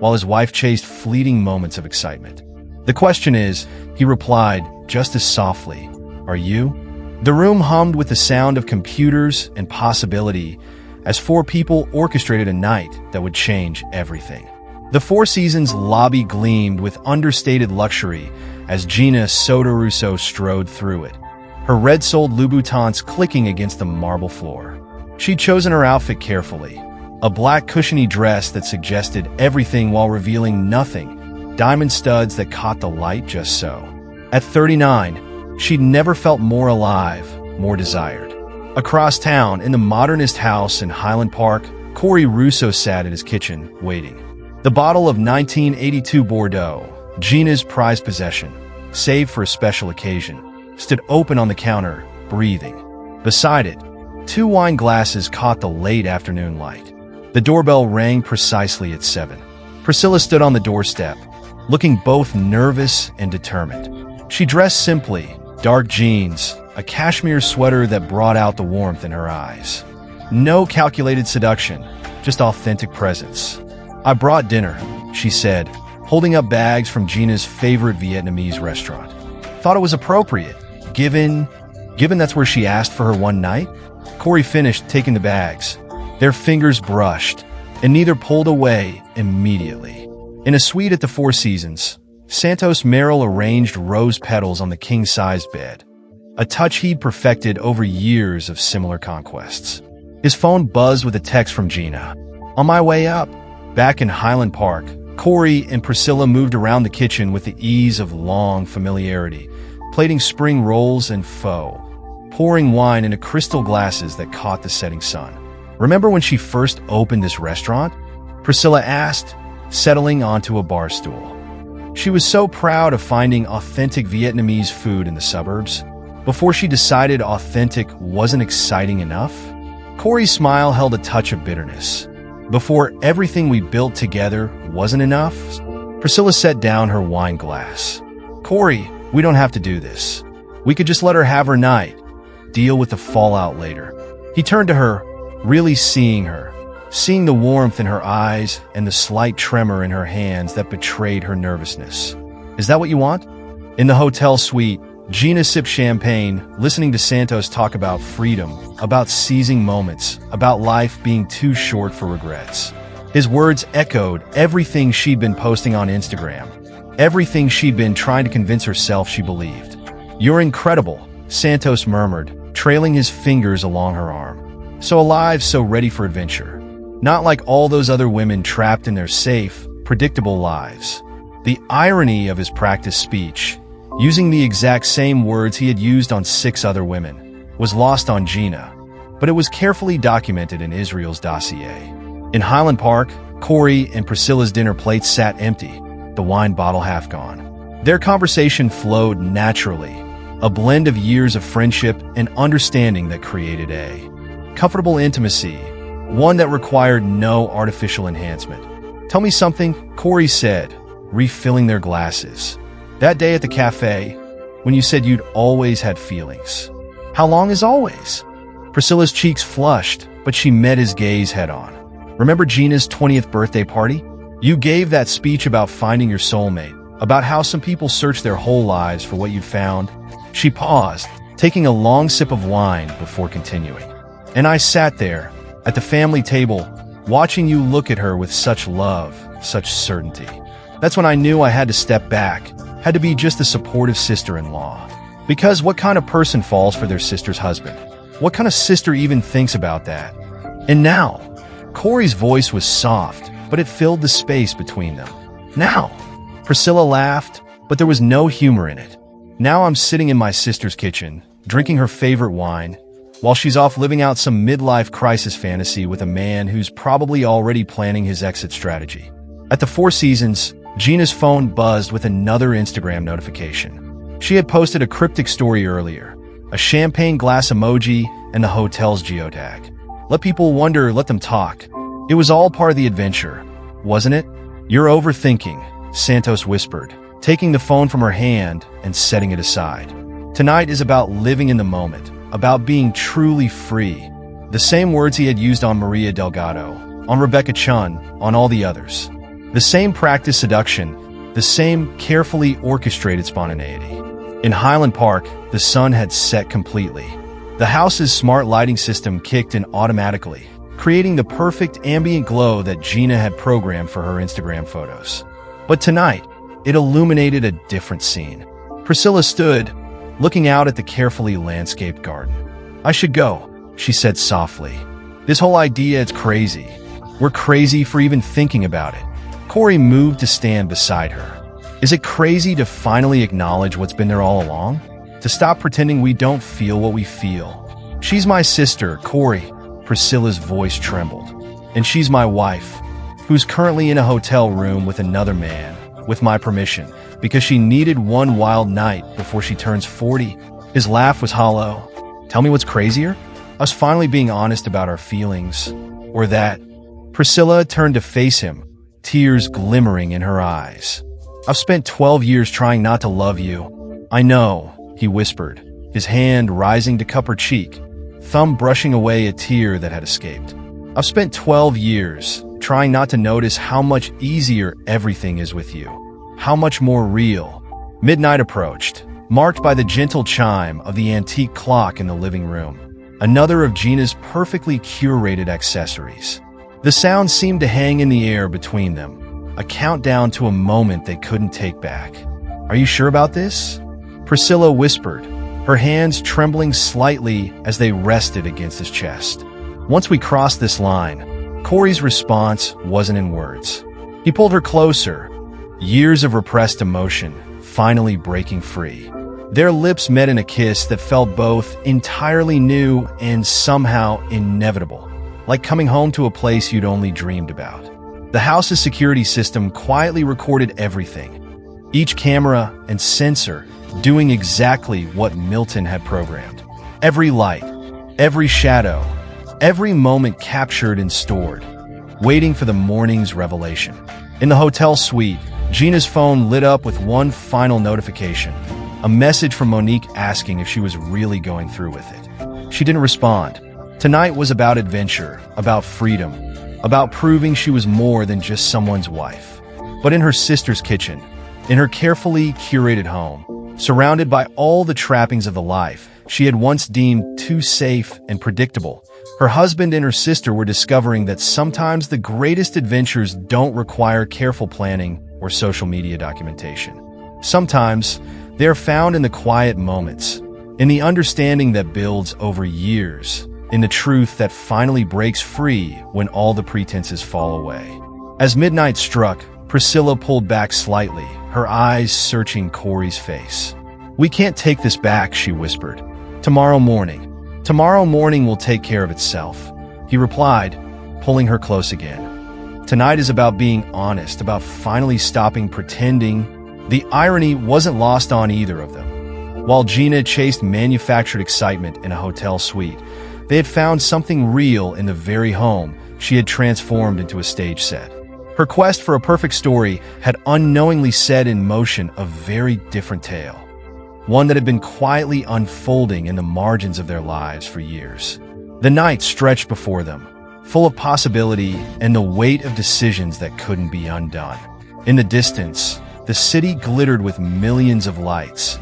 Speaker 1: while his wife chased fleeting moments of excitement. The question is, he replied, just as softly, are you? The room hummed with the sound of computers and possibility as four people orchestrated a night that would change everything. The Four Seasons lobby gleamed with understated luxury as Gina Sotorusso strode through it, her red-soled Louboutins clicking against the marble floor. She'd chosen her outfit carefully, a black cushiony dress that suggested everything while revealing nothing, diamond studs that caught the light just so. At 39, she'd never felt more alive, more desired. Across town, in the modernist house in Highland Park, Corey Russo sat at his kitchen, waiting. The bottle of 1982 Bordeaux, Gina's prized possession, saved for a special occasion, stood open on the counter, breathing. Beside it, 2 wine glasses caught the late afternoon light. The doorbell rang precisely at 7. Priscilla stood on the doorstep, looking both nervous and determined. She dressed simply, dark jeans, a cashmere sweater that brought out the warmth in her eyes. No calculated seduction, just authentic presence. I brought dinner, she said, holding up bags from Gina's favorite Vietnamese restaurant. Thought it was appropriate, given that's where she asked for her one night. Corey finished taking the bags. Their fingers brushed, and neither pulled away immediately. In a suite at the Four Seasons, Santos Merrill arranged rose petals on the king-sized bed, a touch he'd perfected over years of similar conquests. His phone buzzed with a text from Gina. On my way up. Back in Highland Park, Corey and Priscilla moved around the kitchen with the ease of long familiarity, plating spring rolls and pho, pouring wine into crystal glasses that caught the setting sun. Remember when she first opened this restaurant? Priscilla asked, settling onto a bar stool. She was so proud of finding authentic Vietnamese food in the suburbs. Before she decided authentic wasn't exciting enough, Corey's smile held a touch of bitterness. Before everything we built together wasn't enough, Priscilla set down her wine glass. Corey, we don't have to do this. We could just let her have her night, deal with the fallout later. He turned to her, really seeing her, seeing the warmth in her eyes and the slight tremor in her hands that betrayed her nervousness. Is that what you want? In the hotel suite, Gina sipped champagne, listening to Santos talk about freedom, about seizing moments, about life being too short for regrets. His words echoed everything she'd been posting on Instagram, everything she'd been trying to convince herself she believed. You're incredible, Santos murmured, trailing his fingers along her arm. So alive, so ready for adventure. Not like all those other women trapped in their safe, predictable lives. The irony of his practiced speech, using the exact same words he had used on 6 other women, was lost on Gina, but it was carefully documented in Israel's dossier. In Highland Park, Corey and Priscilla's dinner plates sat empty, the wine bottle half gone. Their conversation flowed naturally, a blend of years of friendship and understanding that created a comfortable intimacy, one that required no artificial enhancement. Tell me something, Corey said, refilling their glasses. That day at the cafe, when you said you'd always had feelings. How long is always? Priscilla's cheeks flushed, but she met his gaze head-on. Remember Gina's 20th birthday party? You gave that speech about finding your soulmate, about how some people search their whole lives for what you'd found. She paused, taking a long sip of wine before continuing. And I sat there, at the family table, watching you look at her with such love, such certainty. That's when I knew I had to step back, had to be just a supportive sister-in-law. Because what kind of person falls for their sister's husband? What kind of sister even thinks about that? And now, Corey's voice was soft, but it filled the space between them. Now, Priscilla laughed, but there was no humor in it. Now I'm sitting in my sister's kitchen, drinking her favorite wine, while she's off living out some midlife crisis fantasy with a man who's probably already planning his exit strategy. At the Four Seasons, Gina's phone buzzed with another Instagram notification. She had posted a cryptic story earlier, a champagne glass emoji and the hotel's geotag. Let people wonder, let them talk. It was all part of the adventure, wasn't it? You're overthinking, Santos whispered, taking the phone from her hand and setting it aside. Tonight is about living in the moment, about being truly free. The same words he had used on Maria Delgado, on Rebecca Chun, on all the others. The same practiced seduction, the same carefully orchestrated spontaneity. In Highland Park, the sun had set completely. The house's smart lighting system kicked in automatically, creating the perfect ambient glow that Gina had programmed for her Instagram photos. But tonight, it illuminated a different scene. Priscilla stood, looking out at the carefully landscaped garden. I should go, she said softly. This whole idea is crazy. We're crazy for even thinking about it. Corey moved to stand beside her. Is it crazy to finally acknowledge what's been there all along? To stop pretending we don't feel what we feel? She's my sister, Corey. Priscilla's voice trembled. And she's my wife, who's currently in a hotel room with another man, with my permission, because she needed one wild night before she turns 40. His laugh was hollow. Tell me what's crazier? Us finally being honest about our feelings. Or that. Priscilla turned to face him, tears glimmering in her eyes. I've spent 12 years trying not to love you. I know, he whispered, his hand rising to cup her cheek, thumb brushing away a tear that had escaped. I've spent 12 years trying not to notice how much easier everything is with you, how much more real. Midnight approached, marked by the gentle chime of the antique clock in the living room, another of Gina's perfectly curated accessories. The sound seemed to hang in the air between them, a countdown to a moment they couldn't take back. Are you sure about this? Priscilla whispered, her hands trembling slightly as they rested against his chest. Once we crossed this line, Corey's response wasn't in words. He pulled her closer, years of repressed emotion finally breaking free. Their lips met in a kiss that felt both entirely new and somehow inevitable, like coming home to a place you'd only dreamed about. The house's security system quietly recorded everything, each camera and sensor doing exactly what Milton had programmed. Every light, every shadow, every moment captured and stored, waiting for the morning's revelation. In the hotel suite, Gina's phone lit up with one final notification, a message from Monique asking if she was really going through with it. She didn't respond. Tonight was about adventure, about freedom, about proving she was more than just someone's wife. But in her sister's kitchen, in her carefully curated home, surrounded by all the trappings of the life she had once deemed too safe and predictable, her husband and her sister were discovering that sometimes the greatest adventures don't require careful planning or social media documentation. Sometimes they are found in the quiet moments, in the understanding that builds over years, in the truth that finally breaks free when all the pretenses fall away. As midnight struck, Priscilla pulled back slightly, her eyes searching Corey's face. We can't take this back, she whispered. Tomorrow morning will take care of itself, he replied, pulling her close again. Tonight is about being honest, about finally stopping pretending. The irony wasn't lost on either of them. While Gina chased manufactured excitement in a hotel suite, they had found something real in the very home she had transformed into a stage set. Her quest for a perfect story had unknowingly set in motion a very different tale, one that had been quietly unfolding in the margins of their lives for years. The night stretched before them, full of possibility and the weight of decisions that couldn't be undone. In the distance, the city glittered with millions of lights,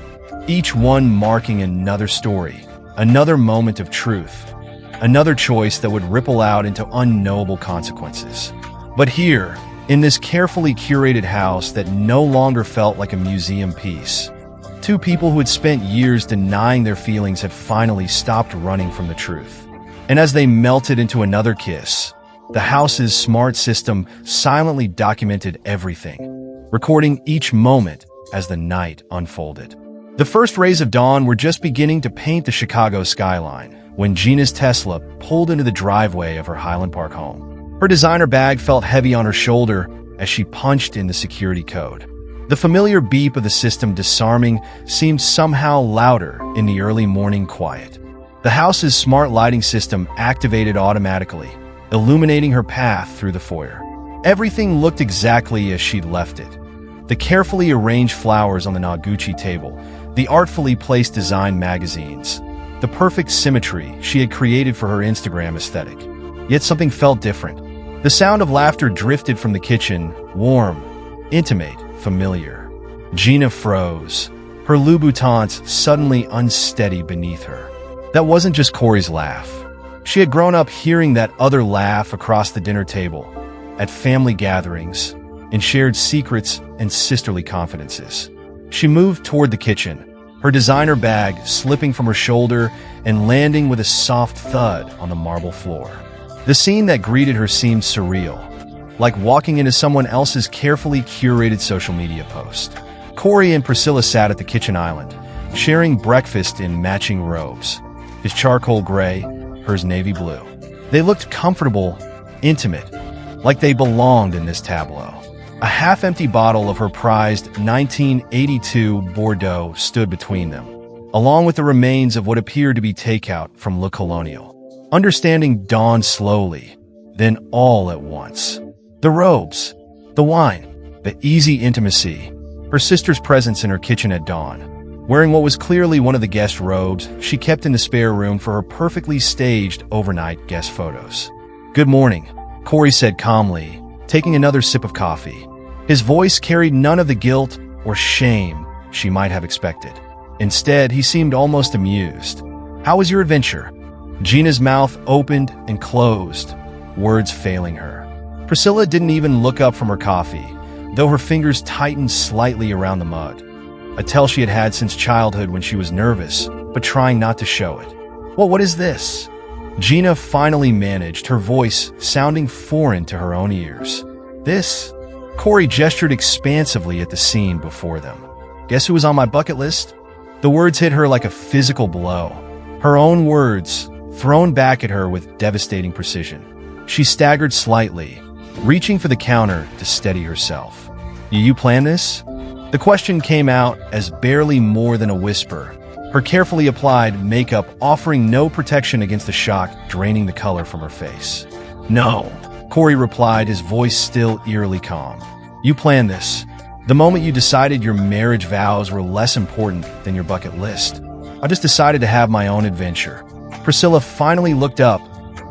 Speaker 1: each one marking another story, another moment of truth, another choice that would ripple out into unknowable consequences. But here, in this carefully curated house that no longer felt like a museum piece, two people who had spent years denying their feelings had finally stopped running from the truth. And as they melted into another kiss, the house's smart system silently documented everything, recording each moment as the night unfolded. The first rays of dawn were just beginning to paint the Chicago skyline when Gina's Tesla pulled into the driveway of her Highland Park home. Her designer bag felt heavy on her shoulder as she punched in the security code. The familiar beep of the system disarming seemed somehow louder in the early morning quiet. The house's smart lighting system activated automatically, illuminating her path through the foyer. Everything looked exactly as she'd left it. The carefully arranged flowers on the Noguchi table, the artfully placed design magazines, the perfect symmetry she had created for her Instagram aesthetic. Yet something felt different. The sound of laughter drifted from the kitchen, warm, intimate, familiar. Gina froze, her Louboutins suddenly unsteady beneath her. That wasn't just Corey's laugh. She had grown up hearing that other laugh across the dinner table, at family gatherings, in shared secrets and sisterly confidences. She moved toward the kitchen, her designer bag slipping from her shoulder and landing with a soft thud on the marble floor. The scene that greeted her seemed surreal, like walking into someone else's carefully curated social media post. Corey and Priscilla sat at the kitchen island, sharing breakfast in matching robes, his charcoal gray, hers navy blue. They looked comfortable, intimate, like they belonged in this tableau. A half-empty bottle of her prized 1982 Bordeaux stood between them, along with the remains of what appeared to be takeout from Le Colonial. Understanding dawned slowly, then all at once. The robes, the wine, the easy intimacy, her sister's presence in her kitchen at dawn. Wearing what was clearly one of the guest robes she kept in the spare room for her perfectly staged overnight guest photos. "Good morning," Corey said calmly, taking another sip of coffee. His voice carried none of the guilt or shame she might have expected. Instead, he seemed almost amused. "How was your adventure?" Gina's mouth opened and closed, words failing her. Priscilla didn't even look up from her coffee, though her fingers tightened slightly around the mug, a tell she had had since childhood when she was nervous, but trying not to show it. "Well, what is this?" Gina finally managed, her voice sounding foreign to her own ears. "This?" Corey gestured expansively at the scene before them. "Guess who was on my bucket list?" The words hit her like a physical blow. Her own words, thrown back at her with devastating precision. She staggered slightly, reaching for the counter to steady herself. "You plan this?" The question came out as barely more than a whisper, her carefully applied makeup offering no protection against the shock draining the color from her face. "No," Corey replied, his voice still eerily calm. "You planned this. The moment you decided your marriage vows were less important than your bucket list. I just decided to have my own adventure." Priscilla finally looked up,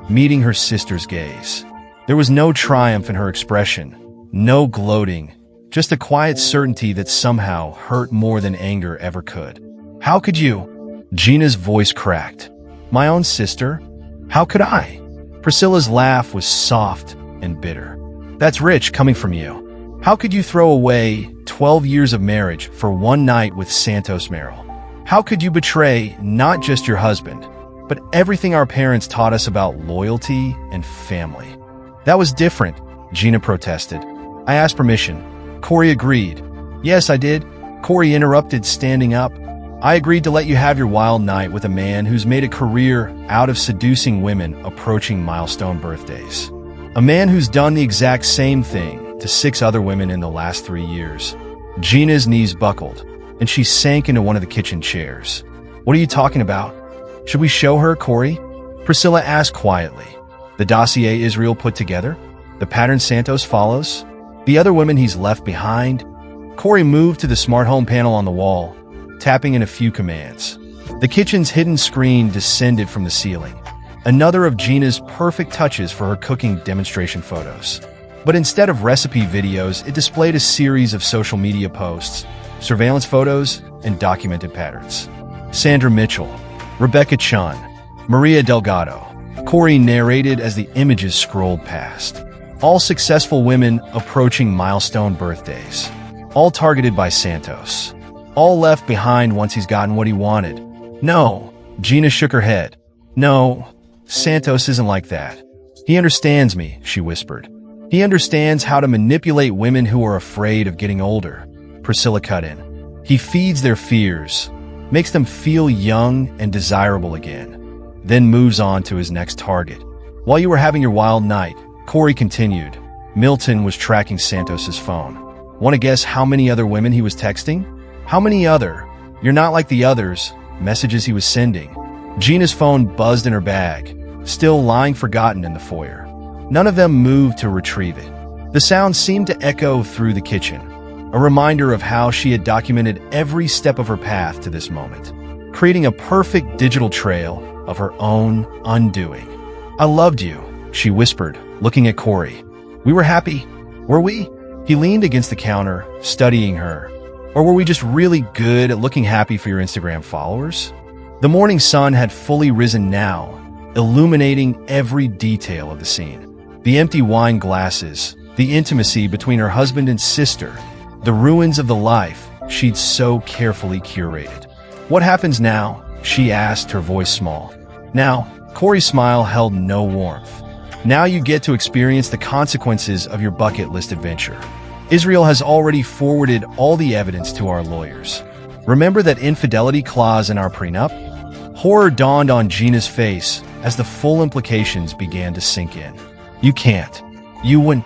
Speaker 1: meeting her sister's gaze. There was no triumph in her expression, no gloating, just a quiet certainty that somehow hurt more than anger ever could. "How could you?" Gina's voice cracked. "My own sister? How could I?" Priscilla's laugh was soft and bitter. "That's rich coming from you. How could you throw away 12 years of marriage for one night with Santos Merrill? How could you betray not just your husband, but everything our parents taught us about loyalty and family?" "That was different," Gina protested. "I asked permission." Corey agreed. "Yes, I did," Corey interrupted, standing up. "I agreed to let you have your wild night with a man who's made a career out of seducing women approaching milestone birthdays. A man who's done the exact same thing to 6 other women in the last 3 years." Gina's knees buckled, and she sank into one of the kitchen chairs. "What are you talking about? Should we show her, Corey?" Priscilla asked quietly. "The dossier Israel put together? The pattern Santos follows? The other women he's left behind?" Corey moved to the smart home panel on the wall, tapping in a few commands. The kitchen's hidden screen descended from the ceiling, another of Gina's perfect touches for her cooking demonstration photos. But instead of recipe videos, it displayed a series of social media posts, surveillance photos, and documented patterns. Sandra Mitchell, Rebecca Chun, Maria Delgado, Corey narrated as the images scrolled past. All successful women approaching milestone birthdays. All targeted by Santos. All left behind once he's gotten what he wanted. No, Gina shook her head. No, Santos isn't like that. He understands me, she whispered. He understands how to manipulate women who are afraid of getting older. Priscilla cut in. He feeds their fears, makes them feel young and desirable again, then moves on to his next target. While you were having your wild night, Corey continued, Milton was tracking Santos's phone. Want to guess how many other women he was texting? How many other, "You're not like the others," messages he was sending? Gina's phone buzzed in her bag, still lying forgotten in the foyer. None of them moved to retrieve it. The sound seemed to echo through the kitchen, a reminder of how she had documented every step of her path to this moment, creating a perfect digital trail of her own undoing. "I loved you," she whispered, looking at Corey. "We were happy, were we?" He leaned against the counter, studying her. "Or were we just really good at looking happy for your Instagram followers?" The morning sun had fully risen now, illuminating every detail of the scene. The empty wine glasses, the intimacy between her husband and sister, the ruins of the life she'd so carefully curated. "What happens now?" she asked, her voice small. "Now," Corey's smile held no warmth. "Now you get to experience the consequences of your bucket list adventure. Israel has already forwarded all the evidence to our lawyers. Remember that infidelity clause in our prenup?" Horror dawned on Gina's face as the full implications began to sink in. "You can't. You wouldn't."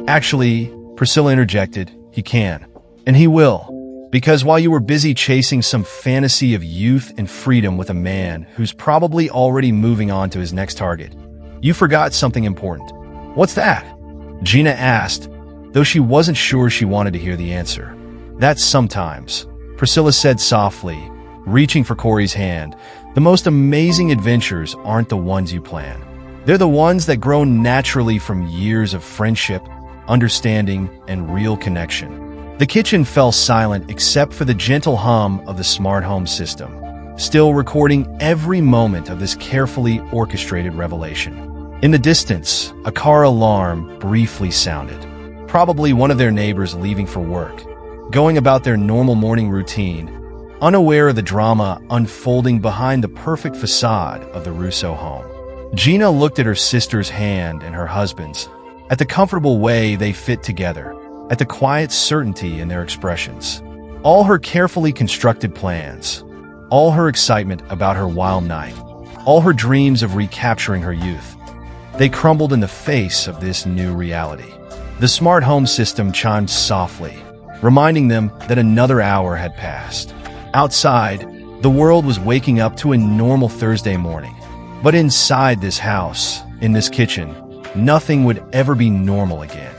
Speaker 1: "Actually," Priscilla interjected, "he can. And he will. Because while you were busy chasing some fantasy of youth and freedom with a man who's probably already moving on to his next target, you forgot something important." "What's that?" Gina asked, though she wasn't sure she wanted to hear the answer. "That's sometimes," Priscilla said softly, reaching for Corey's hand, "the most amazing adventures aren't the ones you plan. They're the ones that grow naturally from years of friendship, understanding, and real connection." The kitchen fell silent except for the gentle hum of the smart home system, still recording every moment of this carefully orchestrated revelation. In the distance, a car alarm briefly sounded. Probably one of their neighbors leaving for work, going about their normal morning routine, unaware of the drama unfolding behind the perfect facade of the Russo home. Gina looked at her sister's hand and her husband's, at the comfortable way they fit together, at the quiet certainty in their expressions. All her carefully constructed plans, all her excitement about her wild night, all her dreams of recapturing her youth, they crumbled in the face of this new reality. The smart home system chimed softly, reminding them that another hour had passed. Outside, the world was waking up to a normal Thursday morning. But inside this house, in this kitchen, nothing would ever be normal again.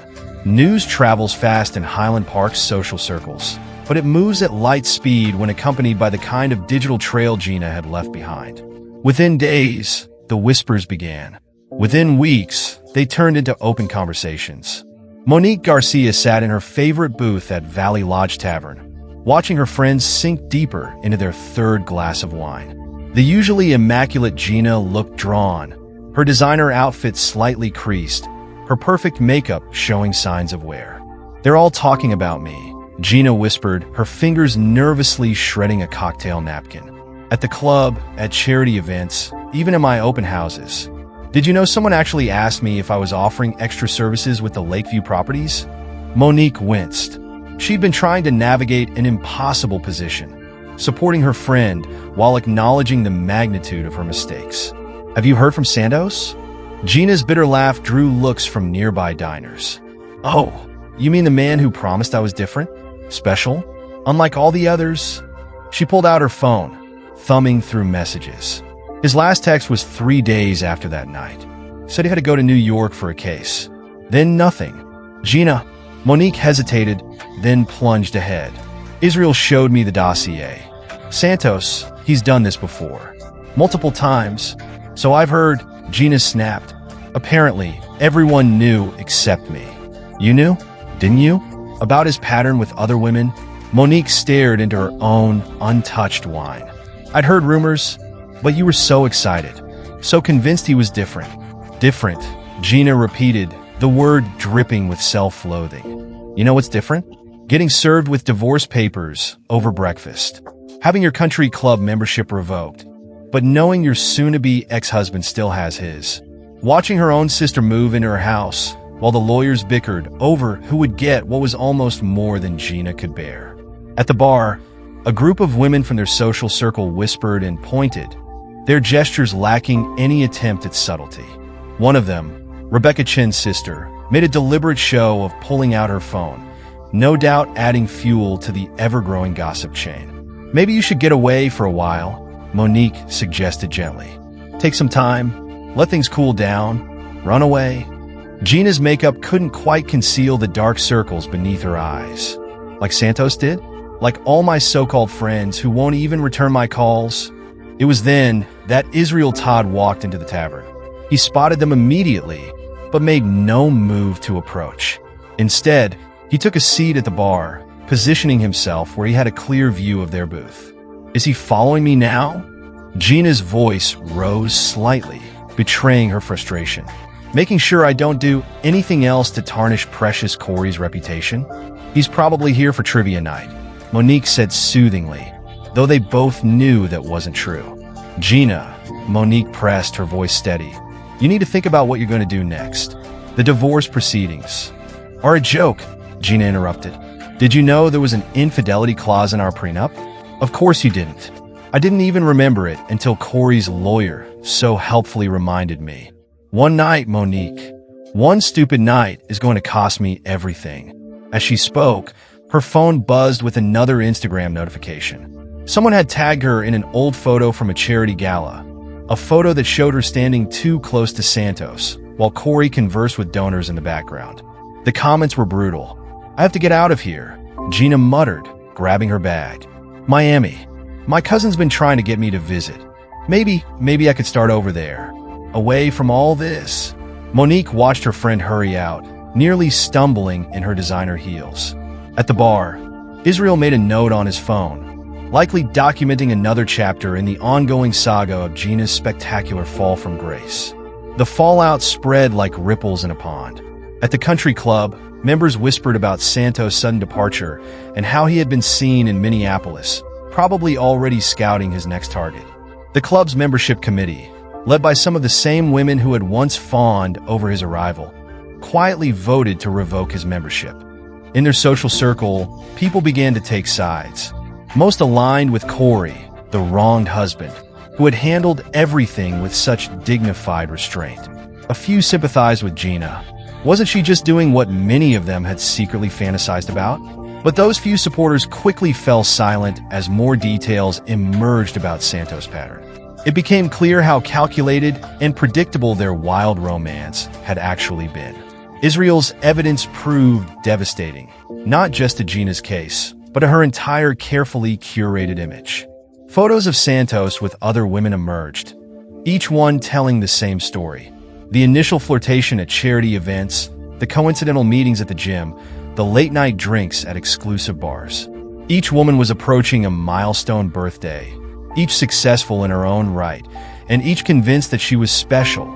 Speaker 1: News travels fast in Highland Park's social circles, but it moves at light speed when accompanied by the kind of digital trail Gina had left behind. Within days, the whispers began. Within weeks, they turned into open conversations. Monique Garcia sat in her favorite booth at Valley Lodge Tavern, watching her friends sink deeper into their third glass of wine. The usually immaculate Gina looked drawn, her designer outfit slightly creased, her perfect makeup showing signs of wear. "They're all talking about me," Gina whispered, her fingers nervously shredding a cocktail napkin. "At the club, at charity events, even in my open houses. Did you know someone actually asked me if I was offering extra services with the Lakeview properties?" Monique winced. She'd been trying to navigate an impossible position, supporting her friend while acknowledging the magnitude of her mistakes. "Have you heard from Santos?" Gina's bitter laugh drew looks from nearby diners. "Oh, you mean the man who promised I was different? Special? Unlike all the others?" She pulled out her phone, thumbing through messages. His last text was 3 days after that night. Said he had to go to New York for a case. Then nothing. "Gina," Monique hesitated, then plunged ahead. "Israel showed me the dossier. Santos, he's done this before. Multiple times. So I've heard," Gina snapped. "Apparently, everyone knew except me." You knew, didn't you? About his pattern with other women? Monique stared into her own untouched wine. I'd heard rumors, but you were so excited, so convinced he was different. Different, Gina repeated, the word dripping with self-loathing. You know what's different? Getting served with divorce papers over breakfast. Having your country club membership revoked, but knowing your soon-to-be ex-husband still has his. Watching her own sister move into her house while the lawyers bickered over who would get what was almost more than Gina could bear. At the bar, a group of women from their social circle whispered and pointed, their gestures lacking any attempt at subtlety. One of them, Rebecca Chin's sister, made a deliberate show of pulling out her phone, no doubt adding fuel to the ever-growing gossip chain. Maybe you should get away for a while, Monique suggested gently. Take some time, let things cool down, run away. Gina's makeup couldn't quite conceal the dark circles beneath her eyes. Like Santos did? Like all my so-called friends who won't even return my calls? It was then that Israel Todd walked into the tavern. He spotted them immediately, but made no move to approach. Instead, he took a seat at the bar, positioning himself where he had a clear view of their booth. Is he following me now? Gina's voice rose slightly, betraying her frustration. Making sure I don't do anything else to tarnish precious Corey's reputation? He's probably here for trivia night, Monique said soothingly, though they both knew that wasn't true. Gina, Monique pressed, her voice steady. You need to think about what you're going to do next. The divorce proceedings are a joke, Gina interrupted. Did you know there was an infidelity clause in our prenup? Of course you didn't. I didn't even remember it until Corey's lawyer so helpfully reminded me. One night, Monique. One stupid night is going to cost me everything. As she spoke, her phone buzzed with another Instagram notification. Someone had tagged her in an old photo from a charity gala, a photo that showed her standing too close to Santos, while Corey conversed with donors in the background. The comments were brutal. I have to get out of here, Gina muttered, grabbing her bag. Miami. My cousin's been trying to get me to visit. Maybe I could start over there. Away from all this. Monique watched her friend hurry out, nearly stumbling in her designer heels. At the bar, Israel made a note on his phone, likely documenting another chapter in the ongoing saga of Gina's spectacular fall from grace. The fallout spread like ripples in a pond. At the country club, members whispered about Santos' sudden departure and how he had been seen in Minneapolis, probably already scouting his next target. The club's membership committee, led by some of the same women who had once fawned over his arrival, quietly voted to revoke his membership. In their social circle, people began to take sides. Most aligned with Corey, the wronged husband, who had handled everything with such dignified restraint. A few sympathized with Gina. Wasn't she just doing what many of them had secretly fantasized about? But those few supporters quickly fell silent as more details emerged about Santos' pattern. It became clear how calculated and predictable their wild romance had actually been. Israel's evidence proved devastating, not just to Gina's case, but to her entire carefully curated image. Photos of Santos with other women emerged, each one telling the same story. The initial flirtation at charity events, the coincidental meetings at the gym, the late-night drinks at exclusive bars. Each woman was approaching a milestone birthday, each successful in her own right, and each convinced that she was special,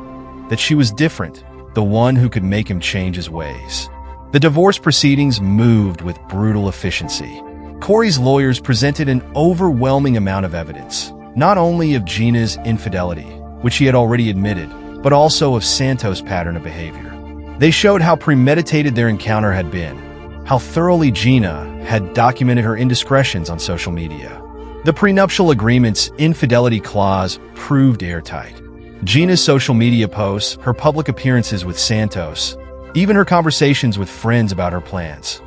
Speaker 1: that she was different, the one who could make him change his ways. The divorce proceedings moved with brutal efficiency. Corey's lawyers presented an overwhelming amount of evidence, not only of Gina's infidelity, which he had already admitted, but also of Santos' pattern of behavior. They showed how premeditated their encounter had been, how thoroughly Gina had documented her indiscretions on social media. The prenuptial agreement's infidelity clause proved airtight. Gina's social media posts, her public appearances with Santos, even her conversations with friends about her plans,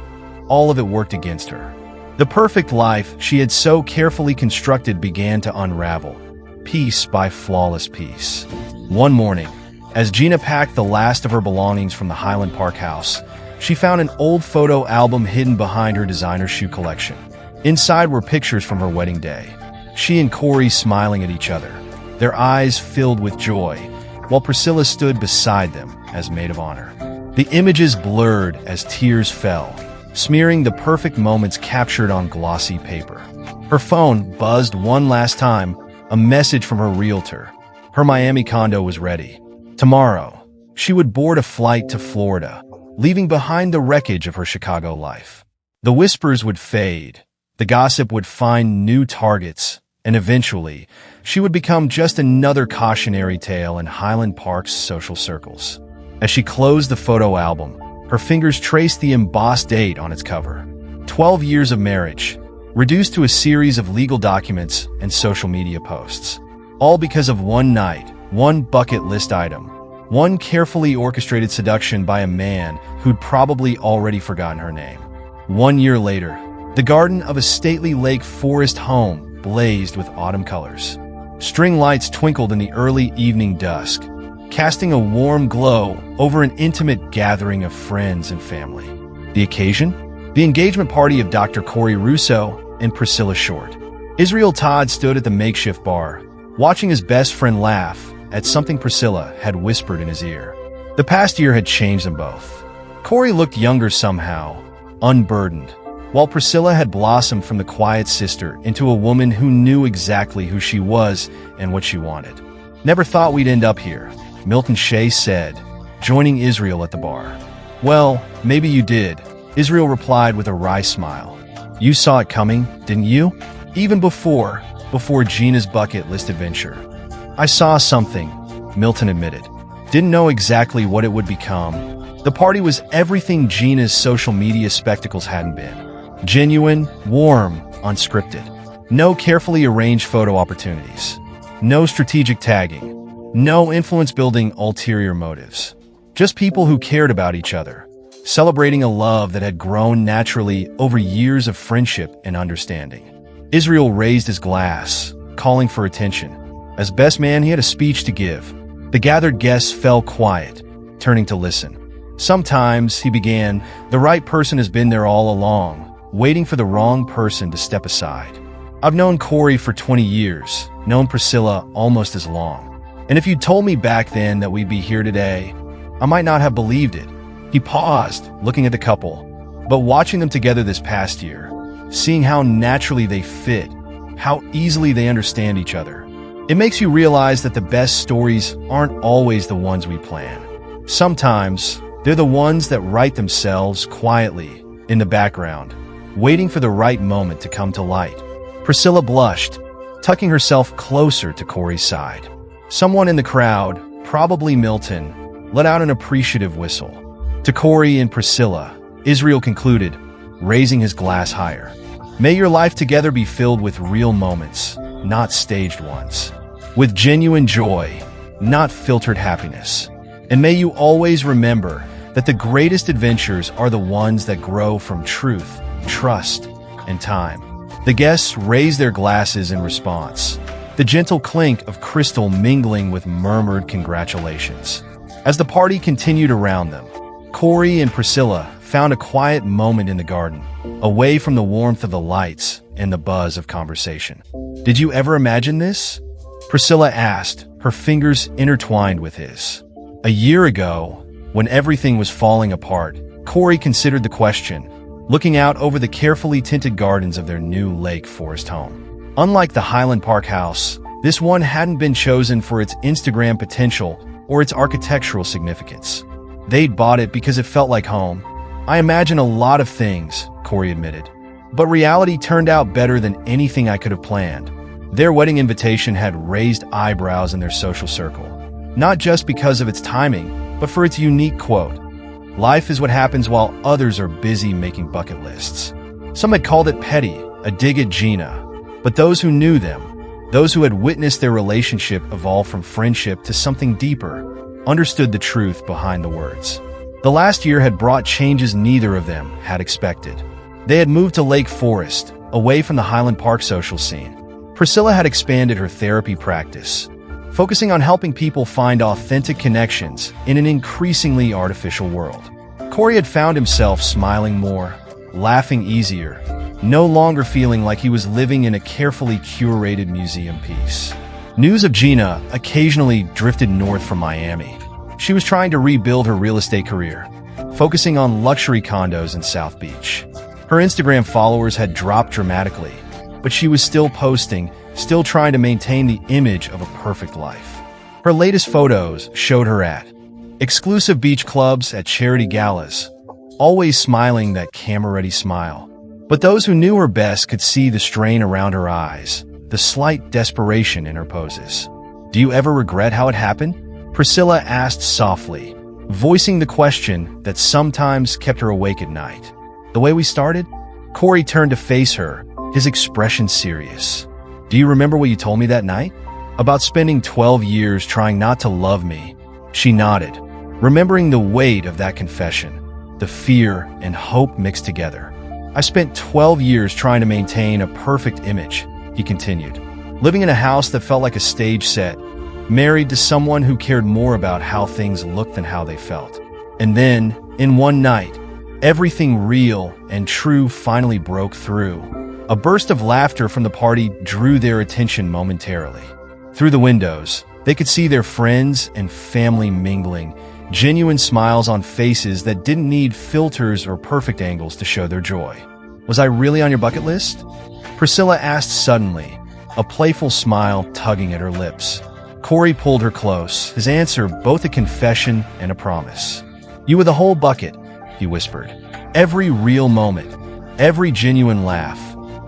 Speaker 1: all of it worked against her. The perfect life she had so carefully constructed began to unravel, piece by flawless piece. One morning, as Gina packed the last of her belongings from the Highland Park house, she found an old photo album hidden behind her designer shoe collection. Inside were pictures from her wedding day, she and Corey smiling at each other, their eyes filled with joy, while Priscilla stood beside them as maid of honor. The images blurred as tears fell, smearing the perfect moments captured on glossy paper. Her phone buzzed one last time, a message from her realtor. Her Miami condo was ready. Tomorrow, she would board a flight to Florida, leaving behind the wreckage of her Chicago life. The whispers would fade, the gossip would find new targets, and eventually, she would become just another cautionary tale in Highland Park's social circles. As she closed the photo album, her fingers traced the embossed date on its cover. 12 years of marriage, reduced to a series of legal documents and social media posts. All because of one night, one bucket list item, one carefully orchestrated seduction by a man who'd probably already forgotten her name. 1 year later, the garden of a stately Lake Forest home blazed with autumn colors. String lights twinkled in the early evening dusk, casting a warm glow over an intimate gathering of friends and family. The occasion? The engagement party of Dr. Corey Russo and Priscilla Short. Israel Todd stood at the makeshift bar, watching his best friend laugh at something Priscilla had whispered in his ear. The past year had changed them both. Corey looked younger somehow, unburdened, while Priscilla had blossomed from the quiet sister into a woman who knew exactly who she was and what she wanted. "Never thought we'd end up here," Milton Shea said, joining Israel at the bar. "Well, maybe you did," Israel replied with a wry smile. "You saw it coming, didn't you? Even before Gina's bucket list adventure." "I saw something," Milton admitted. "Didn't know exactly what it would become. The party was everything Gina's social media spectacles hadn't been. Genuine, warm, unscripted. No carefully arranged photo opportunities. No strategic tagging. No influence-building ulterior motives. Just people who cared about each other, celebrating a love that had grown naturally over years of friendship and understanding." Israel raised his glass, calling for attention. As best man, he had a speech to give. The gathered guests fell quiet, turning to listen. "Sometimes," he began, "the right person has been there all along, waiting for the wrong person to step aside. I've known Corey for 20 years, known Priscilla almost as long. And if you'd told me back then that we'd be here today, I might not have believed it." He paused, looking at the couple, but watching them together this past year, seeing how naturally they fit, how easily they understand each other. It makes you realize that the best stories aren't always the ones we plan. Sometimes, they're the ones that write themselves quietly, in the background, waiting for the right moment to come to light. Priscilla blushed, tucking herself closer to Corey's side. Someone in the crowd, probably Milton, let out an appreciative whistle. To Corey and Priscilla, Israel concluded, raising his glass higher. "May your life together be filled with real moments, not staged ones. With genuine joy, not filtered happiness. And may you always remember that the greatest adventures are the ones that grow from truth, trust, and time." The guests raised their glasses in response, the gentle clink of crystal mingling with murmured congratulations. As the party continued around them, Corey and Priscilla found a quiet moment in the garden, away from the warmth of the lights and the buzz of conversation. "Did you ever imagine this?" Priscilla asked, her fingers intertwined with his. A year ago, when everything was falling apart, Corey considered the question, looking out over the carefully tinted gardens of their new Lake Forest home. Unlike the Highland Park house, this one hadn't been chosen for its Instagram potential or its architectural significance. They'd bought it because it felt like home. "I imagine a lot of things," Corey admitted. "But reality turned out better than anything I could have planned." Their wedding invitation had raised eyebrows in their social circle, not just because of its timing, but for its unique quote, "Life is what happens while others are busy making bucket lists." Some had called it petty, a dig at Gina, but those who knew them, those who had witnessed their relationship evolve from friendship to something deeper, understood the truth behind the words. The last year had brought changes neither of them had expected. They had moved to Lake Forest, away from the Highland Park social scene. Priscilla had expanded her therapy practice, focusing on helping people find authentic connections in an increasingly artificial world. Corey had found himself smiling more, laughing easier, no longer feeling like he was living in a carefully curated museum piece. News of Gina occasionally drifted north from Miami. She was trying to rebuild her real estate career, focusing on luxury condos in South Beach. Her Instagram followers had dropped dramatically, but she was still posting, still trying to maintain the image of a perfect life. Her latest photos showed her at exclusive beach clubs, at charity galas, always smiling that camera-ready smile. But those who knew her best could see the strain around her eyes, the slight desperation in her poses. "Do you ever regret how it happened?" Priscilla asked softly, voicing the question that sometimes kept her awake at night. "The way we started?" Corey turned to face her, his expression serious. "Do you remember what you told me that night? About spending 12 years trying not to love me?" She nodded, remembering the weight of that confession, the fear and hope mixed together. "I spent 12 years trying to maintain a perfect image," he continued, "living in a house that felt like a stage set, married to someone who cared more about how things looked than how they felt. And then, in one night, everything real and true finally broke through. A burst of laughter from the party drew their attention momentarily. Through the windows, they could see their friends and family mingling, genuine smiles on faces that didn't need filters or perfect angles to show their joy. "Was I really on your bucket list?" Priscilla asked suddenly, a playful smile tugging at her lips. Corey pulled her close, his answer both a confession and a promise. "You were the whole bucket," he whispered. "Every real moment, every genuine laugh,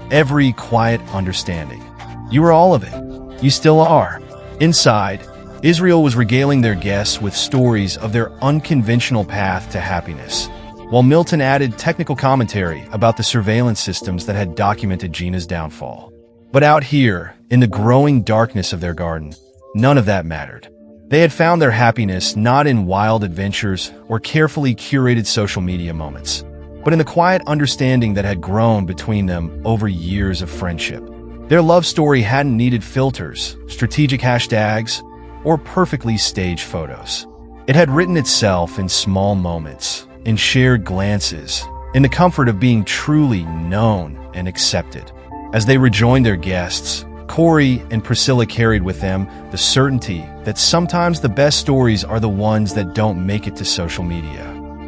Speaker 1: every quiet understanding. You were all of it. You still are." Inside, Israel was regaling their guests with stories of their unconventional path to happiness, while Milton added technical commentary about the surveillance systems that had documented Gina's downfall. But out here, in the growing darkness of their garden, none of that mattered. They had found their happiness not in wild adventures or carefully curated social media moments, but in the quiet understanding that had grown between them over years of friendship. Their love story hadn't needed filters, strategic hashtags, or perfectly staged photos. It had written itself in small moments, in shared glances, in the comfort of being truly known and accepted. As they rejoined their guests, Corey and Priscilla carried with them the certainty that sometimes the best stories are the ones that don't make it to social media.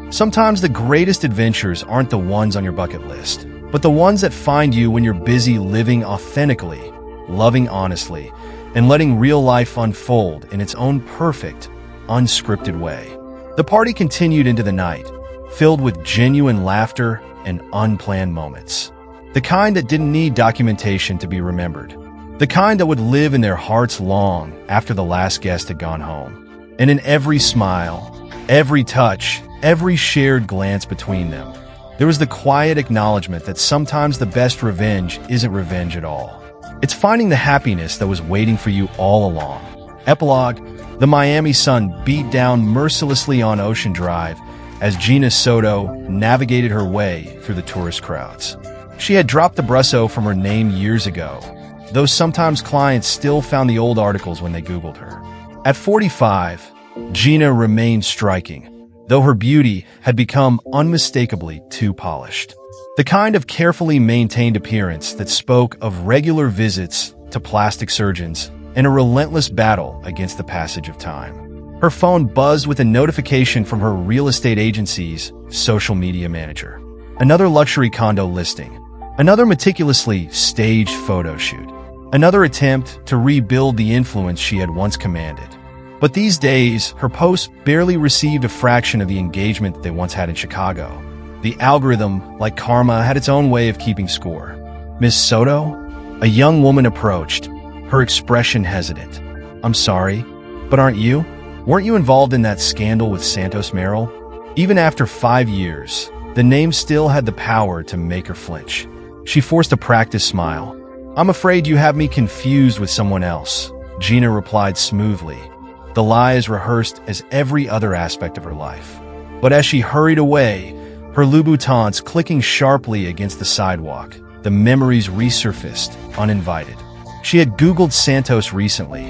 Speaker 1: Sometimes the greatest adventures aren't the ones on your bucket list, but the ones that find you when you're busy living authentically, loving honestly, and letting real life unfold in its own perfect, unscripted way. The party continued into the night, filled with genuine laughter and unplanned moments. The kind that didn't need documentation to be remembered. The kind that would live in their hearts long after the last guest had gone home. And in every smile, every touch, every shared glance between them, there was the quiet acknowledgement that sometimes the best revenge isn't revenge at all. It's finding the happiness that was waiting for you all along. Epilogue: the Miami sun beat down mercilessly on Ocean Drive as Gina Soto navigated her way through the tourist crowds. She had dropped the Brusso from her name years ago, though sometimes clients still found the old articles when they Googled her. At 45, Gina remained striking, though her beauty had become unmistakably too polished. The kind of carefully maintained appearance that spoke of regular visits to plastic surgeons and a relentless battle against the passage of time. Her phone buzzed with a notification from her real estate agency's social media manager. Another luxury condo listing. Another meticulously staged photo shoot. Another attempt to rebuild the influence she had once commanded. But these days, her posts barely received a fraction of the engagement they once had in Chicago. The algorithm, like karma, had its own way of keeping score. "Miss Soto?" A young woman approached, her expression hesitant. "I'm sorry, but aren't you? Weren't you involved in that scandal with Santos Merrill?" Even after 5 years, the name still had the power to make her flinch. She forced a practiced smile. "I'm afraid you have me confused with someone else," Gina replied smoothly, the lie as rehearsed as every other aspect of her life. But as she hurried away, her Louboutins clicking sharply against the sidewalk, the memories resurfaced, uninvited. She had Googled Santos recently,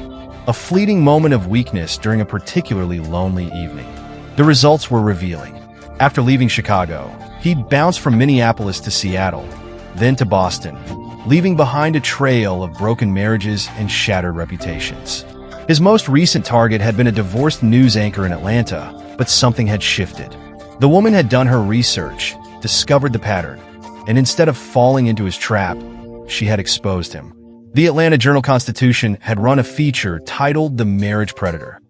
Speaker 1: a fleeting moment of weakness during a particularly lonely evening. The results were revealing. After leaving Chicago, he'd bounced from Minneapolis to Seattle, then to Boston, leaving behind a trail of broken marriages and shattered reputations. His most recent target had been a divorced news anchor in Atlanta, but something had shifted. The woman had done her research, discovered the pattern, and instead of falling into his trap, she had exposed him. The Atlanta Journal-Constitution had run a feature titled The Marriage Predator: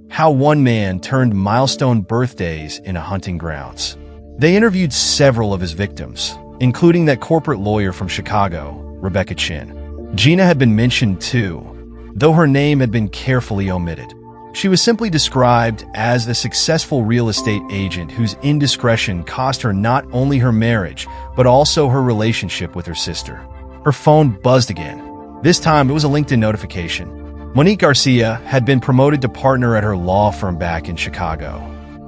Speaker 1: How One Man Turned Milestone Birthdays into Hunting Grounds. They interviewed several of his victims, including that corporate lawyer from Chicago, Rebecca Chin. Gina had been mentioned too, though her name had been carefully omitted. She was simply described as a successful real estate agent whose indiscretion cost her not only her marriage, but also her relationship with her sister. Her phone buzzed again. This time, it was a LinkedIn notification. Monique Garcia had been promoted to partner at her law firm back in Chicago.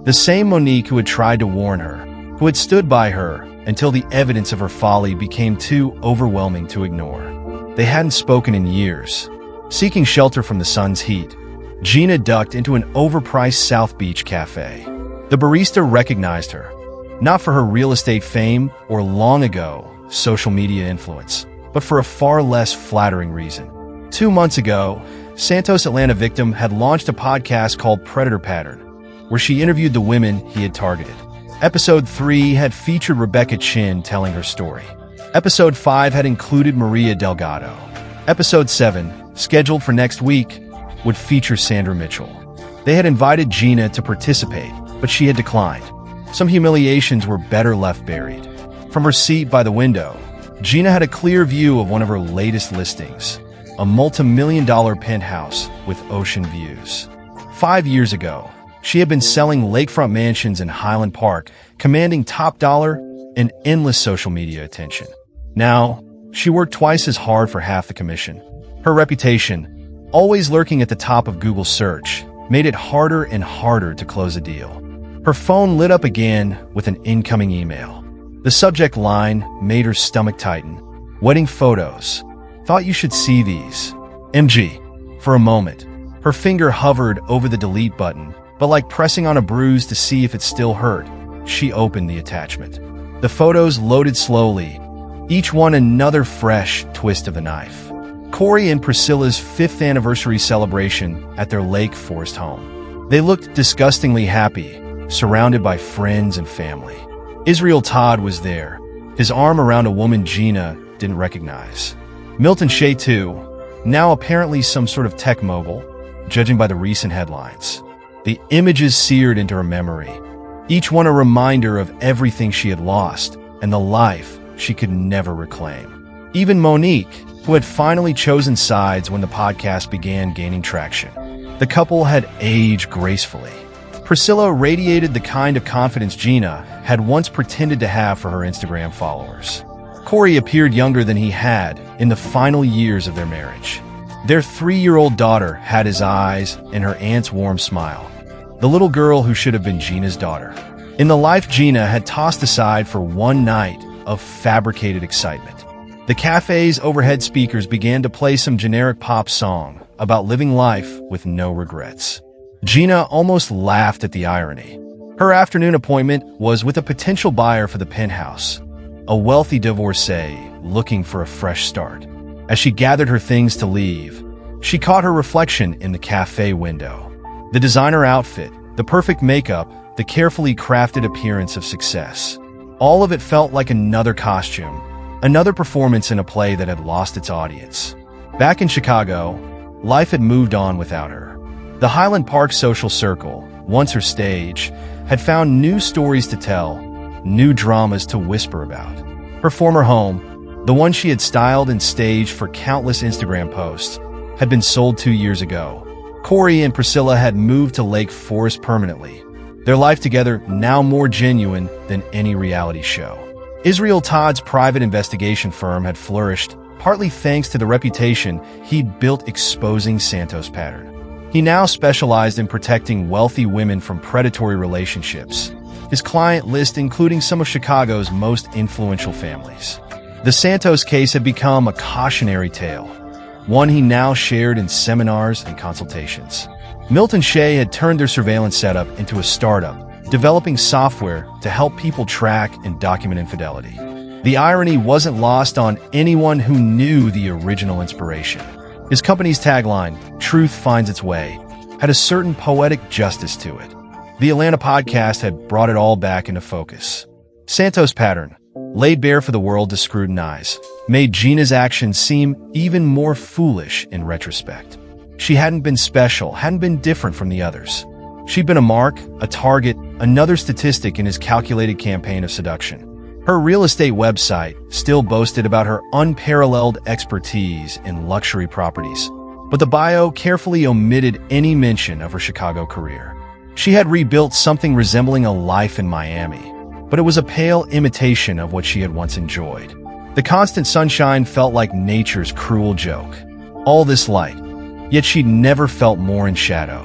Speaker 1: The same Monique who had tried to warn her, who had stood by her until the evidence of her folly became too overwhelming to ignore. They hadn't spoken in years. Seeking shelter from the sun's heat, Gina ducked into an overpriced South Beach cafe. The barista recognized her, not for her real estate fame or long ago social media influence, but for a far less flattering reason. 2 months ago, Santos Atlanta victim had launched a podcast called Predator Pattern, where she interviewed the women he had targeted. Episode 3 had featured Rebecca Chin telling her story. Episode 5 had included Maria Delgado. Episode 7, scheduled for next week, would feature Sandra Mitchell. They had invited Gina to participate, but she had declined. Some humiliations were better left buried. From her seat by the window, Gina had a clear view of one of her latest listings, a multi-million-dollar penthouse with ocean views. 5 years ago, she had been selling lakefront mansions in Highland Park, commanding top dollar and endless social media attention. Now, she worked twice as hard for half the commission. Her reputation, always lurking at the top of Google search, made it harder and harder to close a deal. Her phone lit up again with an incoming email. The subject line made her stomach tighten. Wedding photos. Thought you should see these. MG. For a moment, her finger hovered over the delete button, but like pressing on a bruise to see if it still hurt, she opened the attachment. The photos loaded slowly, each one another fresh twist of the knife. Corey and Priscilla's 5th anniversary celebration at their Lake Forest home. They looked disgustingly happy, surrounded by friends and family. Israel Todd was there, his arm around a woman Gina didn't recognize. Milton Shea too, now apparently some sort of tech mogul, judging by the recent headlines. The images seared into her memory, each one a reminder of everything she had lost and the life she could never reclaim. Even Monique, who had finally chosen sides when the podcast began gaining traction. The couple had aged gracefully. Priscilla radiated the kind of confidence Gina had once pretended to have for her Instagram followers. Corey appeared younger than he had in the final years of their marriage. Their 3-year-old daughter had his eyes and her aunt's warm smile, the little girl who should have been Gina's daughter. In the life Gina had tossed aside for one night of fabricated excitement. The cafe's overhead speakers began to play some generic pop song about living life with no regrets. Gina almost laughed at the irony. Her afternoon appointment was with a potential buyer for the penthouse, a wealthy divorcee looking for a fresh start. As she gathered her things to leave, she caught her reflection in the cafe window. The designer outfit, the perfect makeup, the carefully crafted appearance of success. All of it felt like another costume, another performance in a play that had lost its audience. Back in Chicago, life had moved on without her. The Highland Park social circle, once her stage, had found new stories to tell, new dramas to whisper about. Her former home, the one she had styled and staged for countless Instagram posts, had been sold 2 years ago. Corey and Priscilla had moved to Lake Forest permanently, their life together now more genuine than any reality show. Israel Todd's private investigation firm had flourished, partly thanks to the reputation he'd built exposing Santos' pattern. He now specialized in protecting wealthy women from predatory relationships, his client list including some of Chicago's most influential families. The Santos case had become a cautionary tale, one he now shared in seminars and consultations. Milton Shea had turned their surveillance setup into a startup, developing software to help people track and document infidelity. The irony wasn't lost on anyone who knew the original inspiration. His company's tagline, "Truth Finds Its Way," had a certain poetic justice to it. The Atlanta podcast had brought it all back into focus. Santos' pattern, laid bare for the world to scrutinize, made Gina's actions seem even more foolish in retrospect. She hadn't been special, hadn't been different from the others. She'd been a mark, a target, another statistic in his calculated campaign of seduction. Her real estate website still boasted about her unparalleled expertise in luxury properties, but the bio carefully omitted any mention of her Chicago career. She had rebuilt something resembling a life in Miami, but it was a pale imitation of what she had once enjoyed. The constant sunshine felt like nature's cruel joke. All this light, yet she'd never felt more in shadow.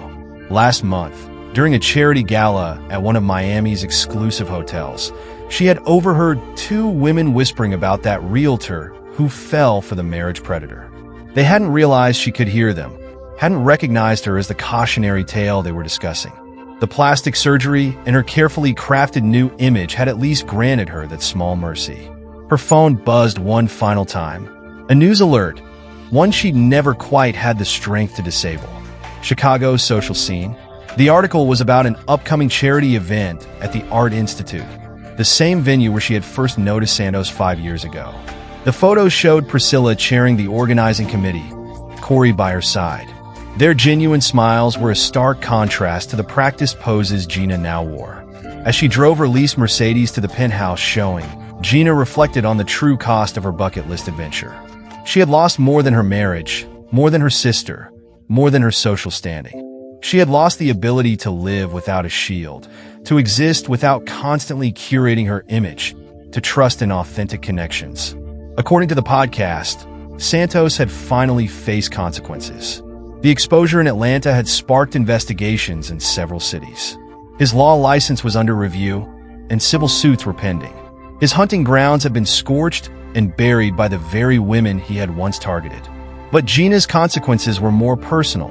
Speaker 1: Last month, during a charity gala at one of Miami's exclusive hotels, she had overheard two women whispering about that realtor who fell for the marriage predator. They hadn't realized she could hear them, hadn't recognized her as the cautionary tale they were discussing. The plastic surgery and her carefully crafted new image had at least granted her that small mercy. Her phone buzzed one final time. A news alert, one she'd never quite had the strength to disable. Chicago's social scene. The article was about an upcoming charity event at the Art Institute, the same venue where she had first noticed Santos 5 years ago. The photos showed Priscilla chairing the organizing committee, Corey by her side. Their genuine smiles were a stark contrast to the practiced poses Gina now wore. As she drove her leased Mercedes to the penthouse showing, Gina reflected on the true cost of her bucket list adventure. She had lost more than her marriage, more than her sister, more than her social standing. She had lost the ability to live without a shield, to exist without constantly curating her image, to trust in authentic connections. According to the podcast, Santos had finally faced consequences. The exposure in Atlanta had sparked investigations in several cities. His law license was under review, and civil suits were pending. His hunting grounds had been scorched and buried by the very women he had once targeted. But Gina's consequences were more personal,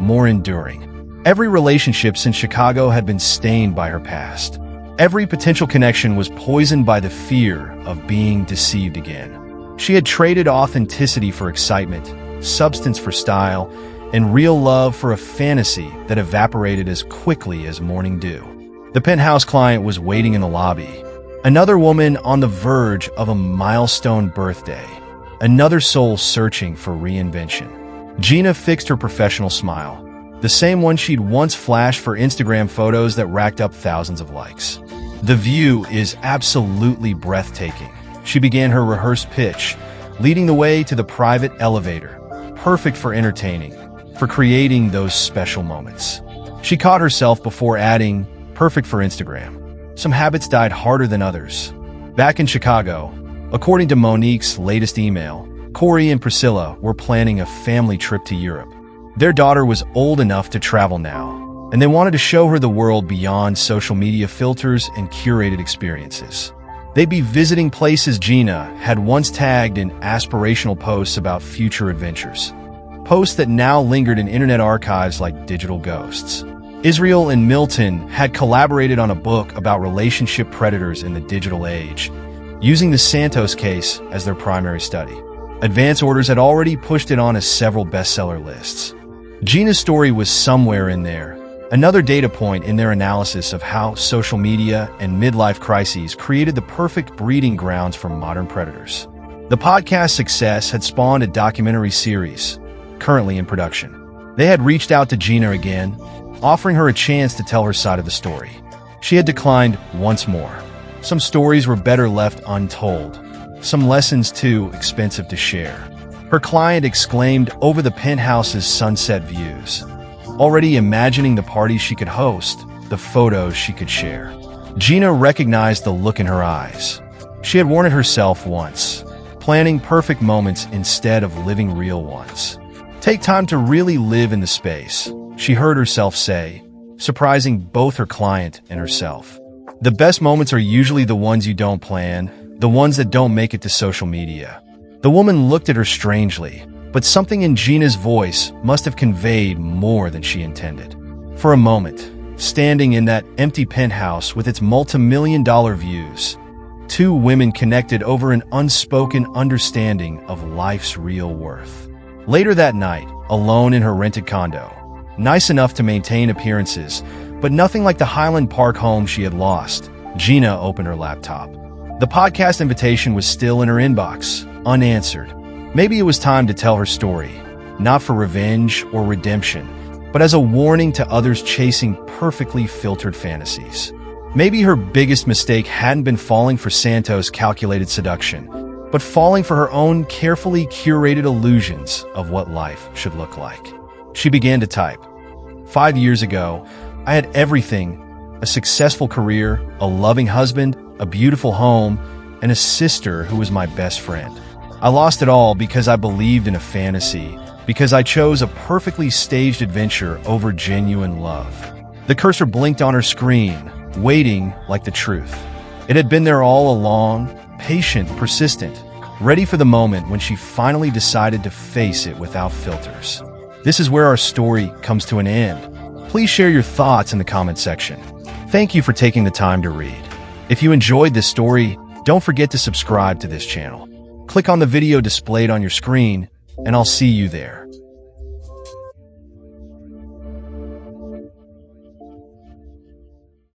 Speaker 1: more enduring. Every relationship since Chicago had been stained by her past. Every potential connection was poisoned by the fear of being deceived again. She had traded authenticity for excitement, substance for style, and real love for a fantasy that evaporated as quickly as morning dew. The penthouse client was waiting in the lobby. Another woman on the verge of a milestone birthday. Another soul searching for reinvention. Gina fixed her professional smile, the same one she'd once flashed for Instagram photos that racked up thousands of likes. The view is absolutely breathtaking. She began her rehearsed pitch, leading the way to the private elevator, perfect for entertaining, for creating those special moments. She caught herself before adding, perfect for Instagram. Some habits died harder than others. Back in Chicago, according to Monique's latest email, Corey and Priscilla were planning a family trip to Europe. Their daughter was old enough to travel now, and they wanted to show her the world beyond social media filters and curated experiences. They'd be visiting places Gina had once tagged in aspirational posts about future adventures. Posts that now lingered in internet archives like digital ghosts. Israel and Milton had collaborated on a book about relationship predators in the digital age, using the Santos case as their primary study. Advance orders had already pushed it on to several bestseller lists. Gina's story was somewhere in there, another data point in their analysis of how social media and midlife crises created the perfect breeding grounds for modern predators. The podcast's success had spawned a documentary series, currently in production. They had reached out to Gina again, offering her a chance to tell her side of the story. She had declined once more. Some stories were better left untold. Some lessons too expensive to share. Her client exclaimed over the penthouse's sunset views, already imagining the parties she could host, the photos she could share. Gina recognized the look in her eyes. She had worn it herself once, planning perfect moments instead of living real ones. Take time to really live in the space, she heard herself say, surprising both her client and herself. The best moments are usually the ones you don't plan, the ones that don't make it to social media. The woman looked at her strangely, but something in Gina's voice must have conveyed more than she intended. For a moment, standing in that empty penthouse with its multi-million-dollar views, two women connected over an unspoken understanding of life's real worth. Later that night, alone in her rented condo, nice enough to maintain appearances, But nothing like the Highland Park home she had lost. Gina opened her laptop. The podcast invitation was still in her inbox, unanswered. Maybe it was time to tell her story, not for revenge or redemption, but as a warning to others chasing perfectly filtered fantasies. Maybe her biggest mistake hadn't been falling for Santos' calculated seduction, but falling for her own carefully curated illusions of what life should look like. She began to type. 5 years ago, I had everything: a successful career, a loving husband, a beautiful home, and a sister who was my best friend. I lost it all because I believed in a fantasy, because I chose a perfectly staged adventure over genuine love. The cursor blinked on her screen, waiting like the truth. It had been there all along, patient, persistent, ready for the moment when she finally decided to face it without filters. This is where our story comes to an end. Please share your thoughts in the comment section. Thank you for taking the time to read. If you enjoyed this story, don't forget to subscribe to this channel. Click on the video displayed on your screen, and I'll see you there.